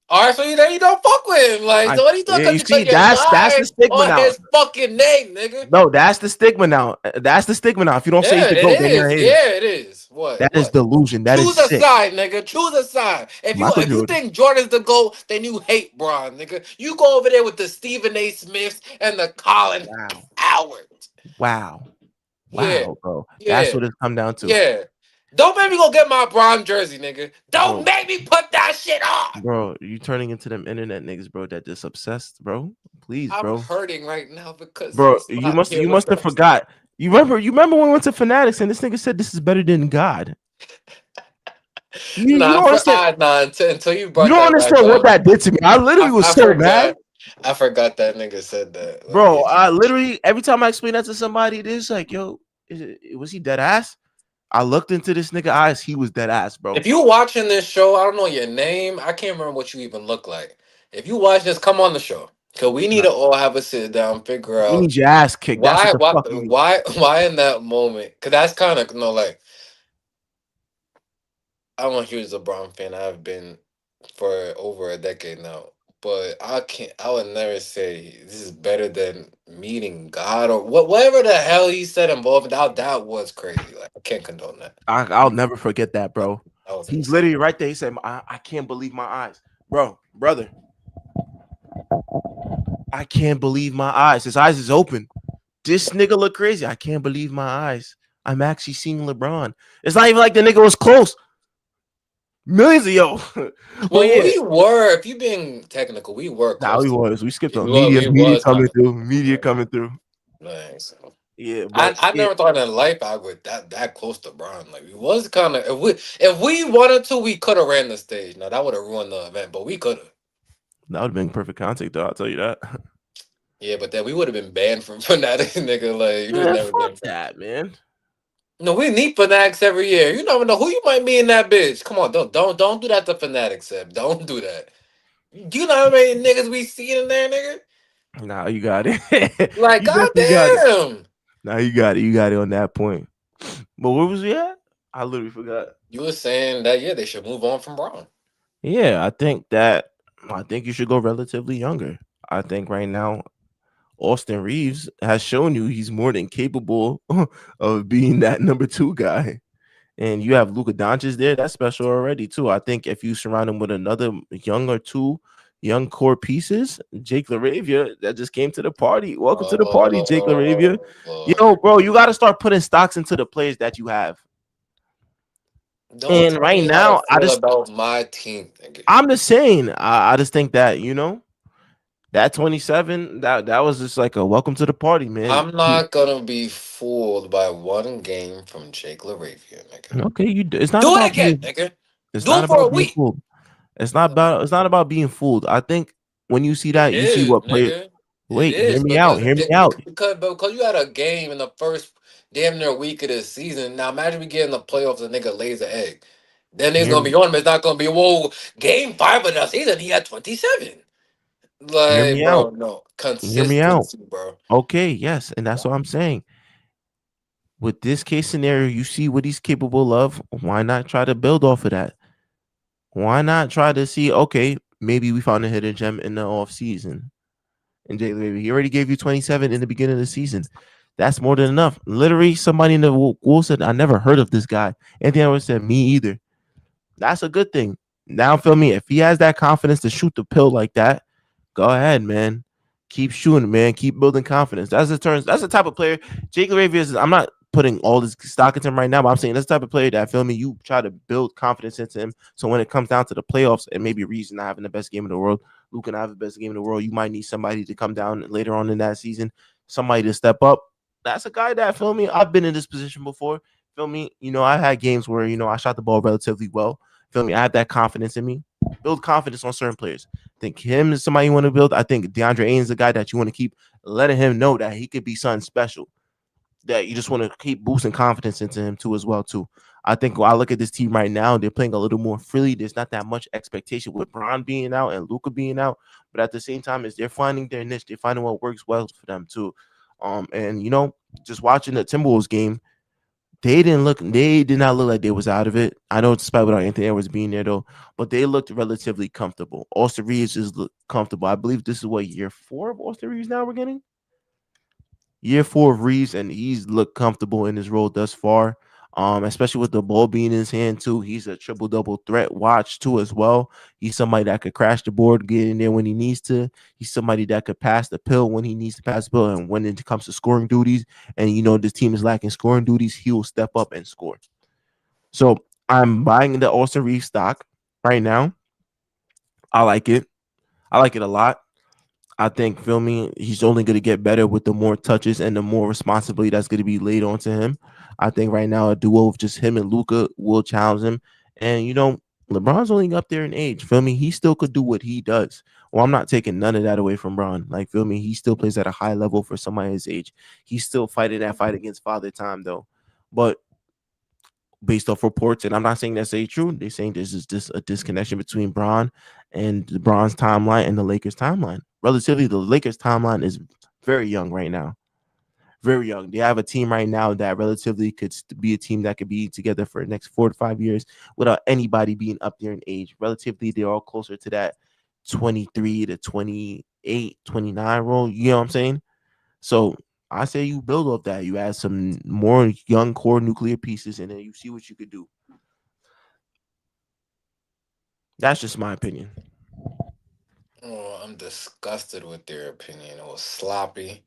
A: All right, so you don't fuck with him. Like, so what are you doing?
B: you
A: Because
B: see,
A: you're
B: that's the
A: lying
B: stigma
A: on
B: now.
A: his fucking name, nigga.
B: No, that's the stigma now. That's the stigma now. If you don't say he's
A: Yeah,
B: the
A: it
B: goat, then you're a
A: is.
B: hater.
A: Yeah, it is. What?
B: That is
A: What?
B: delusion. That is
A: Choose a
B: sick.
A: side, nigga. Choose a side.
B: Michael
A: If you
B: Jordan.
A: think Jordan's the GOAT, then you hate Braun, nigga. You go over there with the Stephen A. Smiths and the Colin
B: Wow.
A: Howard.
B: Wow.
A: Yeah,
B: Wow, bro. That's
A: yeah,
B: what it's come down to.
A: yeah. Don't make me go get my Braun jersey, nigga. Don't
B: Bro,
A: make me put that shit on.
B: bro, you turning into them internet niggas, bro, that just obsessed, bro. Please,
A: I'm
B: bro.
A: hurting right now because
B: Bro,
A: he's not here
B: you
A: with
B: must have
A: us.
B: forgot. You remember when we went to Fanatics and this nigga said this is better than God. You
A: Nah,
B: don't understand.
A: until you
B: You
A: brought
B: don't
A: that back
B: understand what
A: up.
B: that did to me. I literally was
A: I
B: so mad.
A: forgot. I forgot that nigga said that. Like,
B: Bro,
A: yeah.
B: I literally every time I explain that to somebody, it's like, yo, was he dead ass? I looked into this nigga eyes, he was dead ass, bro.
A: If you watching this show, I don't know your name. I can't remember what you even look like. If you watch this, come on the show. Cause we need
B: Nah,
A: to all have a sit down, figure
B: you
A: out
B: need your ass kicked. That's what the fuck you need.
A: why in that moment. Cause that's kind of like I'm a huge LeBron fan. I've been for over a decade now. But I can't. I would never say this is better than meeting God or whatever the hell he said involved. That was crazy. Like I can't condone that.
B: I'll never forget that,
A: That,
B: bro.
A: that was
B: He's
A: insane.
B: literally right there. He said, I can't believe my eyes. Bro, brother, I can't believe my eyes. His eyes is open. This nigga look crazy. I can't believe my eyes. I'm actually seeing LeBron. It's not even like the nigga was close. Millions of yo. But
A: Well,
B: yeah.
A: we were. If you being technical, we were
B: Now
A: close
B: we
A: to.
B: was. We skipped on
A: We
B: media
A: was
B: coming
A: kind of.
B: through. Media
A: Yeah,
B: coming through.
A: like, so.
B: Yeah, but
A: I
B: yeah,
A: never thought in life I would that close to Brian. Like we was kind of if we wanted to, we could have ran the stage. Now that would have ruined the event, but we could have.
B: that would have been perfect contact, though. I'll tell you that.
A: Yeah, but then we would have been banned from Fanatics, nigga. Like you was
B: Man,
A: never
B: fuck
A: getting.
B: that, man.
A: No, we need fanatics every year. You never know who you might be in that bitch. Come on, don't do that to fanatics, Seb. Don't do that. Do you know how many niggas we see in there, nigga?
B: Nah, you got it.
A: Like,
B: You definitely got it.
A: goddamn.
B: Nah, you got it. You got it on that point. But where was we at? I literally forgot.
A: You were saying that yeah, they should move on from Braun.
B: Yeah, I think you should go relatively younger. I think right now Austin Reeves has shown you he's more than capable of being that number two guy. And you have Luka Doncic there. That's special already too. I think if you surround him with another young or two young core pieces, Jake Laravia that just came to the party. Welcome to the party, Jake Laravia.
A: Oh
B: Yo,
A: Lord.
B: bro, you got to start putting stocks into the players that you have.
A: Don't
B: And
A: tell
B: right
A: me how to
B: now,
A: feel about my team, nigga.
B: I'm just saying, I just think that that 27, that was just like a welcome to the party, man.
A: I'm not gonna be fooled by one game from Jake LaRavia, nigga.
B: Okay, it's not
A: Do
B: about
A: it again,
B: being
A: nigga.
B: it's
A: Do
B: not
A: it for a
B: about being
A: week.
B: fooled. It's not about being fooled. I think when you see
A: It
B: that, you see
A: is,
B: what player.
A: nigga. It
B: Wait, hear
A: is
B: me out.
A: because
B: Hear me out.
A: because you had a game in the first damn near week of the season. Now imagine we get in the playoffs and nigga lays an egg. Then it's
B: Hear
A: gonna be
B: me.
A: on him. It's not gonna be whoa. Game 5 of the season, he had 27.
B: Hear
A: Like,
B: me
A: bro,
B: out.
A: no
B: Hear me out.
A: consistency, bro.
B: Okay, yes, and that's what I'm saying. With this case scenario, you see what he's capable of. Why not try to build off of that? Why not try to see? Okay, maybe we found a hidden gem in the off season. And Jay Baby, he already gave you 27 in the beginning of the season. That's more than enough. Literally, somebody in the Wolves said, "I never heard of this guy." Anthony Edwards said, "Me either." That's a good thing. Now, feel me. If he has that confidence to shoot the pill like that, go ahead, man. Keep shooting, man. Keep building confidence. That's the turns. That's the type of player. Jake Laravia is. I'm not putting all this stock into him right now, but I'm saying that's the type of player that feel me. You try to build confidence into him. So when it comes down to the playoffs, and maybe Reeves not having the best game in the world, Luke and I have the best game in the world. You might need somebody to come down later on in that season, somebody to step up. That's a guy that feel me. I've been in this position before. Feel me. I had games where I shot the ball relatively well. Feel me. I have that confidence in me. Build confidence on certain players. Think him is somebody you want to build. I think DeAndre Ayton is the guy that you want to keep letting him know that he could be something special. That you just want to keep boosting confidence into him too as well too. I think when I look at this team right now, they're playing a little more freely. There's not that much expectation with Bron being out and Luca being out, but at the same time, is they're finding their niche. They're finding what works well for them too. And just watching the Timberwolves game, they did not look like they was out of it. I know it's despite without Anthony Edwards being there though, but they looked relatively comfortable. Austin Reeves just looked comfortable. I believe this is what year 4 of Austin Reeves now we're getting. Year 4 of Reeves, and he's looked comfortable in his role thus far. Especially with the ball being in his hand too. He's a triple double threat watch too as well. He's somebody that could crash the board, get in there when he needs to. He's somebody that could pass the pill when he needs to pass the pill, and when it comes to scoring duties, and this team is lacking scoring duties, he will step up and score. So I'm buying the Austin Reeves stock right now. I like it. I like it a lot. I think, feel me, he's only going to get better with the more touches and the more responsibility that's going to be laid onto him. I think right now a duo of just him and Luca will challenge him. And LeBron's only up there in age. Feel me, he still could do what he does. Well, I'm not taking none of that away from Bron. Like, feel me, he still plays at a high level for somebody his age. He's still fighting that fight against Father Time though. But based off reports, and I'm not saying that's a true. They're saying this is just a disconnection between Bron and the Bron's timeline and the Lakers timeline. Relatively, the Lakers timeline is very young right now. Very young. They have a team right now that relatively could be a team that could be together for the next 4 to 5 years without anybody being up there in age. Relatively, they're all closer to that 23 to 28, 29 role. You know what I'm saying? So I say you build off that. You add some more young core nuclear pieces, and then you see what you could do. That's just my opinion.
A: Oh, I'm disgusted with their opinion. It was sloppy.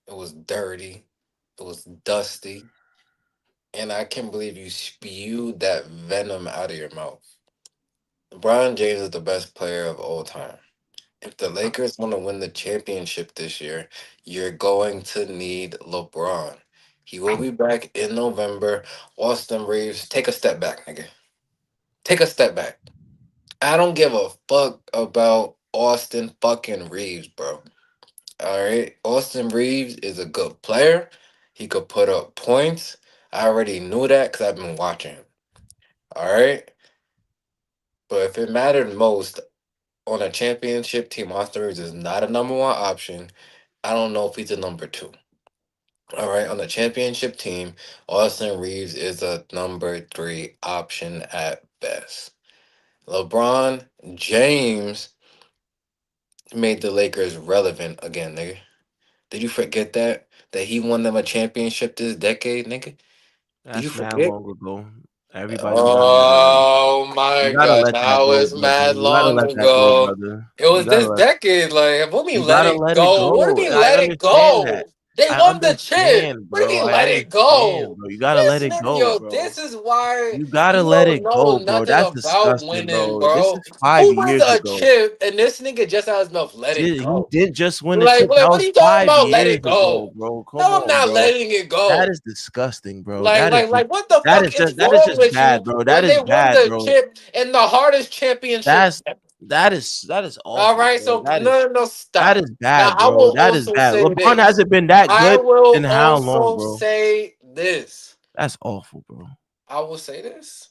A: It was dirty. It was dusty. And I can't believe you spewed that venom out of your mouth. LeBron James is the best player of all time. If the Lakers want to win the championship this year, you're going to need LeBron. He will be back in November. Austin Reeves, take a step back, nigga. Take a step back. I don't give a fuck about Austin fucking Reeves, bro. All right. Austin Reeves is a good player. He could put up points. I already knew that because I've been watching him. All right, but if it mattered most on a championship team, Austin Reeves is not a number one option. I don't know if he's a number two. All right, on the championship team, Austin Reeves is a number three option at best. LeBron James made the Lakers relevant again, nigga. Did you forget that? That he won them a championship this decade, nigga? Did you
B: That's mad
A: forget?
B: long ago. Everybody gotta let it.
A: Oh
B: You
A: my
B: gotta
A: god,
B: let that
A: how
B: go,
A: is
B: brother.
A: mad
B: You gotta
A: long
B: let that go,
A: ago?
B: brother.
A: It
B: You
A: was
B: gotta
A: this
B: let.
A: decade. Like, what do you
B: You
A: mean let
B: gotta
A: it
B: let it
A: go? What do
B: go.
A: you mean
B: I
A: let it
B: understand that.
A: go? They
B: I
A: won the chip.
B: understand,
A: What do
B: bro.
A: you mean
B: I
A: let it
B: understand,
A: go?
B: bro. You gotta let
A: This
B: it
A: nigga,
B: go,
A: yo,
B: bro.
A: this is why
B: You gotta
A: you
B: let
A: don't
B: it
A: know
B: go, bro.
A: nothing
B: That's
A: about
B: disgusting,
A: winning,
B: bro. This
A: bro.
B: is 5 years
A: Who wins a
B: ago.
A: chip and this nigga just has enough let it
B: He
A: go?
B: didn't just win a
A: Like,
B: chip. That
A: what are
B: was
A: you talking
B: five
A: about? Let
B: years
A: it
B: ago,
A: go.
B: bro. Come
A: No, I'm
B: on,
A: not
B: bro.
A: letting it
B: That
A: go.
B: is disgusting, bro.
A: Like,
B: That is
A: like, like, what the
B: that
A: fuck
B: is
A: is
B: just that is
A: wrong
B: just
A: with
B: bad,
A: you
B: bro. That
A: when
B: is
A: they won
B: bad,
A: the
B: bro.
A: chip in the hardest championship?
B: That's that is
A: All
B: awful,
A: right,
B: bro.
A: so no, no, no,
B: That
A: stop.
B: is
A: Now,
B: bad,
A: I
B: bro.
A: will
B: That is
A: also
B: bad.
A: say
B: LeBron
A: this.
B: hasn't been that
A: I
B: good
A: will
B: in how long,
A: also
B: bro?
A: say this.
B: That's awful, bro.
A: I will say this.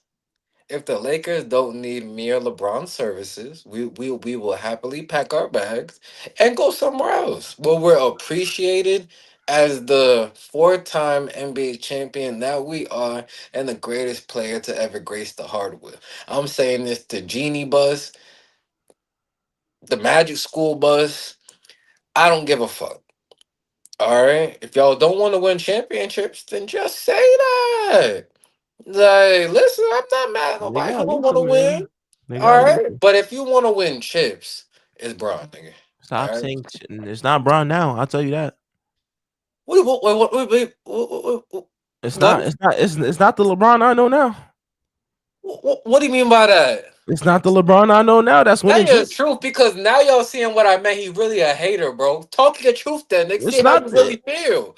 A: If the Lakers don't need me or LeBron's services, we will happily pack our bags and go somewhere else where we're appreciated as the four-time NBA champion that we are and the greatest player to ever grace the hardwood. I'm saying this to Genie Bus, the Magic School Bus. I don't give a fuck. All right. If y'all don't want to win championships, then just say that. Like, listen, I'm not mad at
B: They
A: nobody who
B: got
A: don't want to
B: lethal,
A: win.
B: man. They
A: All
B: got
A: right.
B: lethal.
A: But if you want to win chips, it's Braun, nigga.
B: Stop
A: All right.
B: saying shit. It's not Bron now. I'll tell you that. It's not.
A: What,
B: It's not. It's not the LeBron I know now.
A: what do you mean by that?
B: It's not the LeBron I know now. That's winning
A: Tell you the
B: chips.
A: truth, because now y'all seeing what I meant. He really a hater, bro. Talk your truth then. Let's
B: It's
A: see how
B: not.
A: you really feel.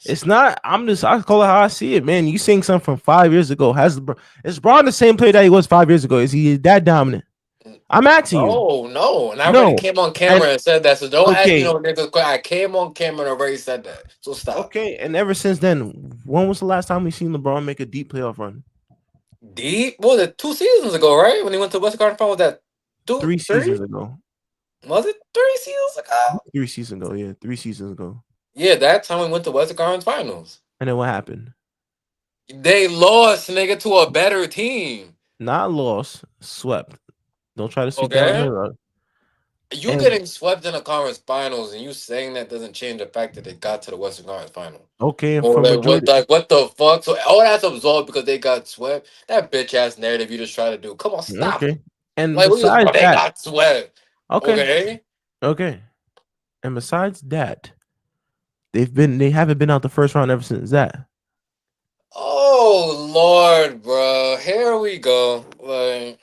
B: It's not. I'm just. I call it how I see it, man. You saying something from 5 years ago? Is Bron the same player that he was 5 years ago? Is he that dominant? I'm asking you.
A: No, no. And I already
B: No.
A: came on
B: And
A: camera and said that. So don't ask me
B: okay,
A: no niggas. I came on camera and already said that. So stop.
B: okay. And ever since then, when was the last time we seen LeBron make a deep playoff run?
A: Deep. What was it? 2 seasons ago, right? When he went to Western Conference Final, was that two,
B: 3 seasons
A: three?
B: ago.
A: Was it 3 seasons ago?
B: 3 seasons ago. Yeah, 3 seasons ago.
A: Yeah, that time we went to Western Conference Finals.
B: And then what happened?
A: They lost, nigga, to a better team.
B: Not lost, swept. Don't try to sweep that under the
A: Okay?
B: rug.
A: You
B: And
A: getting swept in the conference finals and you saying that doesn't change the fact that they got to the Western Conference Final.
B: okay, and
A: Or
B: for majority,
A: like what the fuck? So all that's absolved because they got swept. That bitch ass narrative you just try to do. Come on, stop
B: okay.
A: it.
B: And
A: Like
B: besides
A: they
B: that,
A: got swept.
B: okay,
A: Okay.
B: okay. And besides that, they haven't been out the first round ever since that.
A: Oh Lord, bro. Here we go. Like,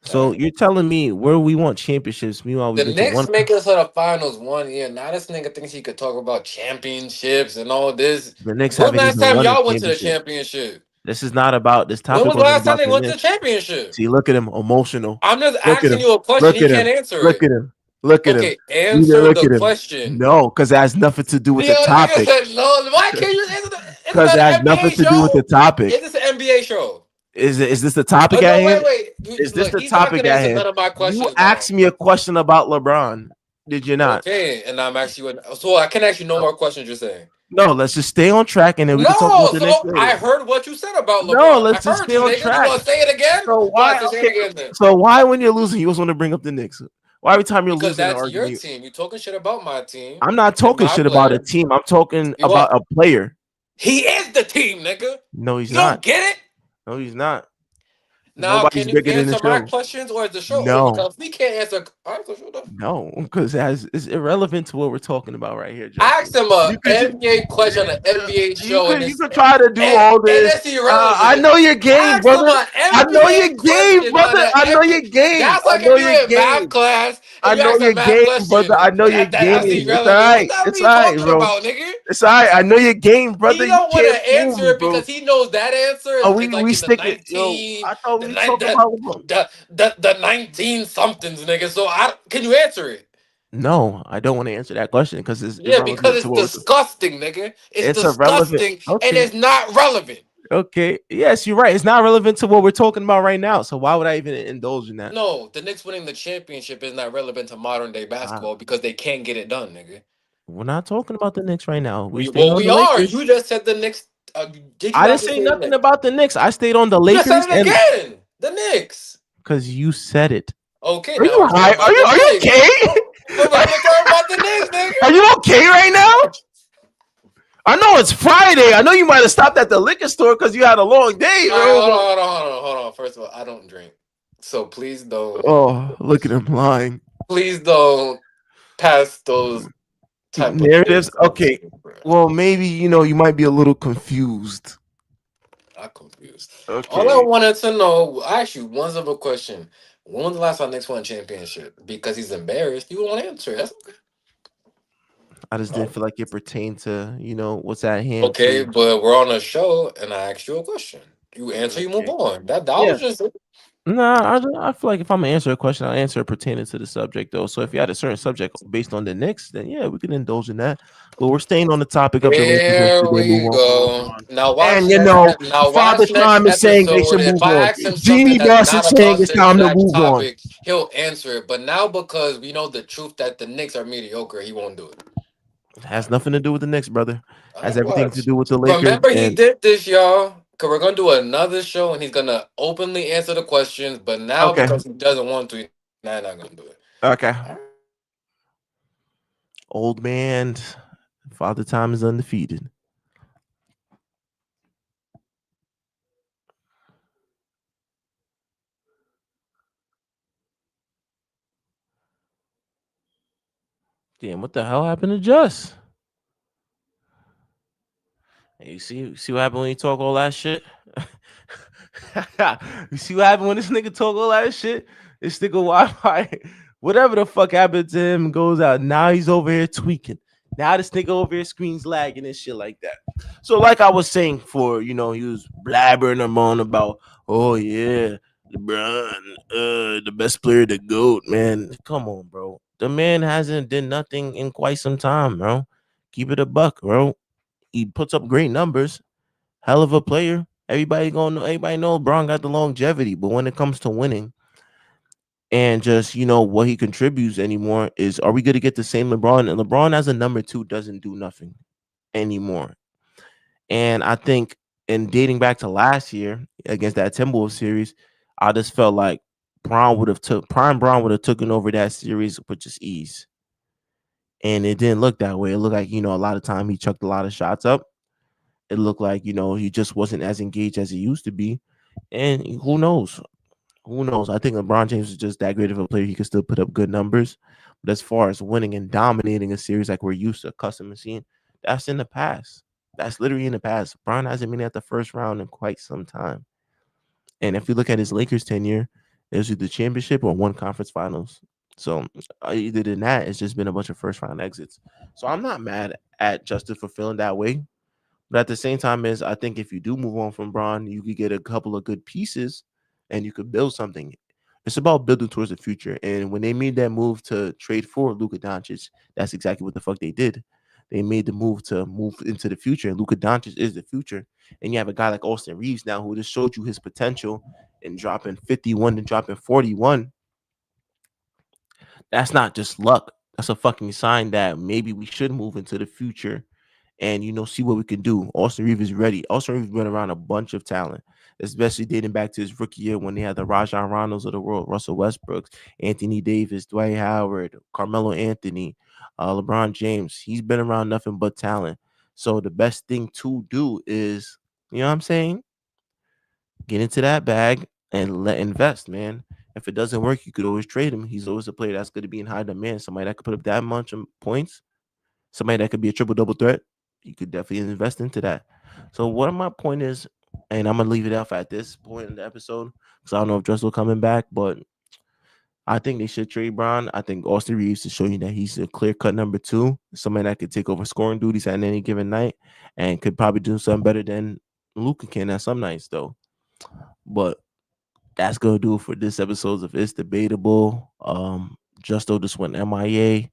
B: So you're telling me where we want championships, meanwhile
A: the
B: we've been to
A: Knicks
B: one.
A: make us to the finals 1 year. Now this nigga thinks he could talk about championships and all this.
B: The Knicks
A: When
B: haven't
A: last
B: even
A: time
B: won a
A: y'all went to the
B: championship.
A: championship?
B: This is not about this
A: When
B: topic.
A: was the
B: Wasn't
A: last time
B: about
A: they
B: the
A: went to the
B: Knicks.
A: championship?
B: See, look at him, emotional.
A: I'm just
B: Look at
A: asking
B: him.
A: you a question.
B: Look
A: He
B: at
A: can't
B: him.
A: answer
B: Look
A: it.
B: at him. Look at him.
A: Okay,
B: Either
A: answer
B: look
A: the
B: at him.
A: question.
B: No, because it has nothing to do with
A: Yo,
B: the
A: the nigga
B: topic.
A: said no. Why can't you answer the? Isn't
B: Because
A: that
B: it has
A: an NBA
B: nothing to do with the
A: show? Is
B: topic.
A: this an NBA show?
B: Is this the
A: Oh
B: topic at
A: no,
B: hand?
A: wait, wait.
B: Is this
A: Look,
B: the
A: he's not
B: topic
A: gonna
B: at
A: answer
B: hand?
A: none of my
B: You
A: questions now.
B: asked me a question about LeBron. Did you not?
A: Okay, and I'm asking you. So I can ask you no more questions. You're saying
B: No, let's just stay on track and then we can talk about
A: no.
B: the next
A: So I
B: later.
A: heard what you said about
B: No,
A: LeBron. I
B: let's just
A: heard
B: stay
A: you,
B: on
A: nigga. You
B: track.
A: gonna say it again?
B: So
A: Go on,
B: why
A: say
B: okay?
A: it again then.
B: So why when you're losing, you always want to bring up the Knicks? Why every time you're
A: Because
B: losing an
A: that's your
B: argument?
A: team. You talking shit about my team
B: I'm not
A: and
B: talking
A: my
B: shit about a
A: player.
B: team. I'm talking
A: You
B: about
A: are.
B: a player.
A: He is the team, nigga.
B: No, he's
A: You
B: not.
A: don't get it?
B: No, he's not.
A: Now,
B: Nobody's
A: can you
B: bigger than the
A: answer my
B: show.
A: questions or is the show over?
B: No,
A: Because we can't answer. All right, so shut up.
B: no, because it's irrelevant to what we're talking about right here,
A: I
B: Justin.
A: asked him a
B: You could ju-
A: NBA question on an NBA show, and
B: you
A: it's
B: could try to do all
A: and
B: this.
A: it's
B: I
A: irrelevant.
B: know your
A: I
B: game,
A: asked him
B: brother.
A: an
B: I know
A: NBA
B: your game,
A: question on
B: brother.
A: an
B: I know
A: NBA.
B: your game.
A: That's
B: I
A: like
B: know
A: if you're
B: your
A: in math
B: game.
A: class
B: I
A: and you
B: know
A: ask a
B: your
A: math
B: game, brother.
A: question.
B: I know your
A: That's
B: game. It's all
A: irrelevant. What
B: right.
A: the hell are
B: It's
A: you
B: all right,
A: talking
B: bro.
A: about, nigga?
B: It's all right. I know your game, brother.
A: He
B: You
A: don't want
B: can't
A: to
B: fool
A: answer
B: me,
A: it
B: bro.
A: because he knows that answer
B: Oh,
A: is
B: we
A: like in the
B: stick it, yo.
A: 19,
B: I thought
A: the
B: we
A: night
B: talk about
A: the 19 somethings, nigga. So I can you answer it?
B: No, I don't want to answer that question because it's
A: Yeah, because
B: irrelevant to
A: it's
B: what we're.
A: disgusting, nigga. It's
B: It's irrelevant.
A: disgusting and
B: Okay,
A: it's not relevant.
B: Okay. Yes, you're right. It's not relevant to what we're talking about right now. So why would I even indulge in that?
A: No, the Knicks winning the championship is not relevant to modern day
B: Uh,
A: basketball because they can't get it done, nigga.
B: we're not talking about the Knicks right now. We
A: We
B: stayed
A: well,
B: on
A: we
B: the
A: are.
B: Lakers.
A: You just said the Knicks. Did you
B: I
A: not
B: didn't
A: just
B: say
A: say the
B: nothing
A: Knicks?
B: about the Knicks. I stayed on the
A: You just said
B: Lakers,
A: it
B: and
A: again. The Knicks.
B: because you said it.
A: Okay,
B: Are
A: now
B: you
A: we're talking
B: high? Are
A: about
B: you
A: the
B: are you
A: Knicks.
B: okay?
A: No, now we're talking about the Knicks,
B: Are
A: nigga.
B: you okay right now? I know it's Friday. I know you might have stopped at the liquor store because you had a long day,
A: All right,
B: bro. But
A: hold on. First of all, I don't drink, so
B: oh, look at him lying.
A: please don't pass those type of
B: Narratives.
A: things on to
B: Okay.
A: me, bro.
B: Well, maybe you might be a little confused.
A: I'm confused. All I
B: Okay.
A: wanted to know, I asked you one simple question. When was the last time Knicks won a championship? Because he's embarrassed. You won't answer. That's
B: I just didn't
A: okay.
B: feel like it pertained to what's at hand
A: Okay,
B: to.
A: but we're on a show, and I asked you a question. You answer, you move
B: Okay.
A: on. That
B: Yeah.
A: was just it.
B: Nah, I feel like if I'm gonna answer a question, I'll answer it pertaining to the subject though. So if you had a certain subject based on the Knicks, then yeah, we can indulge in that. But we're staying on the topic of the Lakers
A: Here
B: until they move
A: we
B: on from
A: go.
B: LeBron.
A: Now
B: And
A: watch next. Now
B: Father
A: watch next
B: Time is saying they
A: episode.
B: should
A: If
B: move
A: I
B: on.
A: ask him something
B: Genie
A: that's
B: Boss is
A: not
B: saying
A: about
B: it's
A: the
B: time to
A: exact
B: move on.
A: topic, he'll answer it. But now because we know the truth that the Knicks are mediocre, he won't do it.
B: It
A: All
B: has
A: right,
B: nothing to do with the Knicks, brother.
A: all
B: Has
A: right,
B: everything to
A: watch.
B: do with the Lakers.
A: Remember, he
B: And
A: did this, y'all. Cause we're gonna do another show, and he's gonna openly answer the questions. But now,
B: okay,
A: because he doesn't want to, he's not gonna do it.
B: okay.
A: All right.
B: Old man, Father Time is undefeated. Damn, what the hell happened to Just? Hey, you see what happened when you talk all that shit? You see what happened when this nigga talk all that shit? This nigga Wi-Fi, whatever the fuck happened to him goes out. Now he's over here tweaking. Now this nigga over here screens lagging and shit like that. So like I was saying for, he was blabbering him on about, oh yeah, LeBron, the best player, the GOAT, man. Come on, bro. The man hasn't done nothing in quite some time, bro. Keep it a buck, bro. He puts up great numbers. Hell of a player. Everybody know LeBron got the longevity, but when it comes to winning and just what he contributes anymore is, are we going to get the same LeBron? And LeBron as a number two doesn't do nothing anymore. And I think in dating back to last year against that Timberwolves series, I just felt like Prime Brown would have taken over that series with just ease. And it didn't look that way. It looked like, a lot of time he chucked a lot of shots up. It looked like, he just wasn't as engaged as he used to be. And who knows? Who knows? I think LeBron James is just that great of a player. He can still put up good numbers. But as far as winning and dominating a series like we're used to accustomed to seeing, that's in the past. That's literally in the past. LeBron hasn't been at the first round in quite some time. And if you look at his Lakers tenure, it was either the championship or one conference finals. So either than that, it's just been a bunch of first round exits. So I'm not mad at Justin for feeling that way. But at the same time, is I think if you do move on from Braun, you could get a couple of good pieces and you could build something. It's about building towards the future. And when they made that move to trade for Luka Doncic, that's exactly what the fuck they did. They made the move to move into the future. And Luka Doncic is the future. And you have a guy like Austin Reeves now who just showed you his potential in dropping 51 and dropping 41. That's not just luck. That's a fucking sign that maybe we should move into the future and see what we can do. Austin Reeves is ready. Austin Reeves been around a bunch of talent, especially dating back to his rookie year when they had the Rajon Ronalds of the world, Russell Westbrook, Anthony Davis, Dwight Howard, Carmelo Anthony, LeBron James. He's been around nothing but talent. So the best thing to do is, you know what I'm saying, get into that bag and let invest, man. If it doesn't work, you could always trade him. He's always a player that's going to be in high demand. Somebody that could put up that much points, somebody that could be a triple double threat, you could definitely invest into that. So what my point is, and I'm gonna leave it off at this point in the episode because I don't know if Dressel coming back, but I think they should trade Brown. I think Austin Reeves to show you that he's a clear cut number two, somebody that could take over scoring duties at any given night and could probably do something better than Luka can at some nights though. But that's gonna do it for this episode of It's Debatable. Justo just went MIA.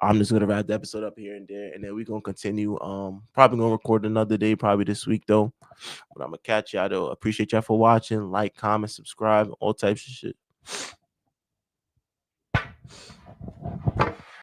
B: I'm just gonna wrap the episode up here and there, and then we're gonna continue. Probably gonna record another day, probably this week though. But I'm gonna catch y'all though. Appreciate y'all for watching. Like, comment, subscribe, all types of shit.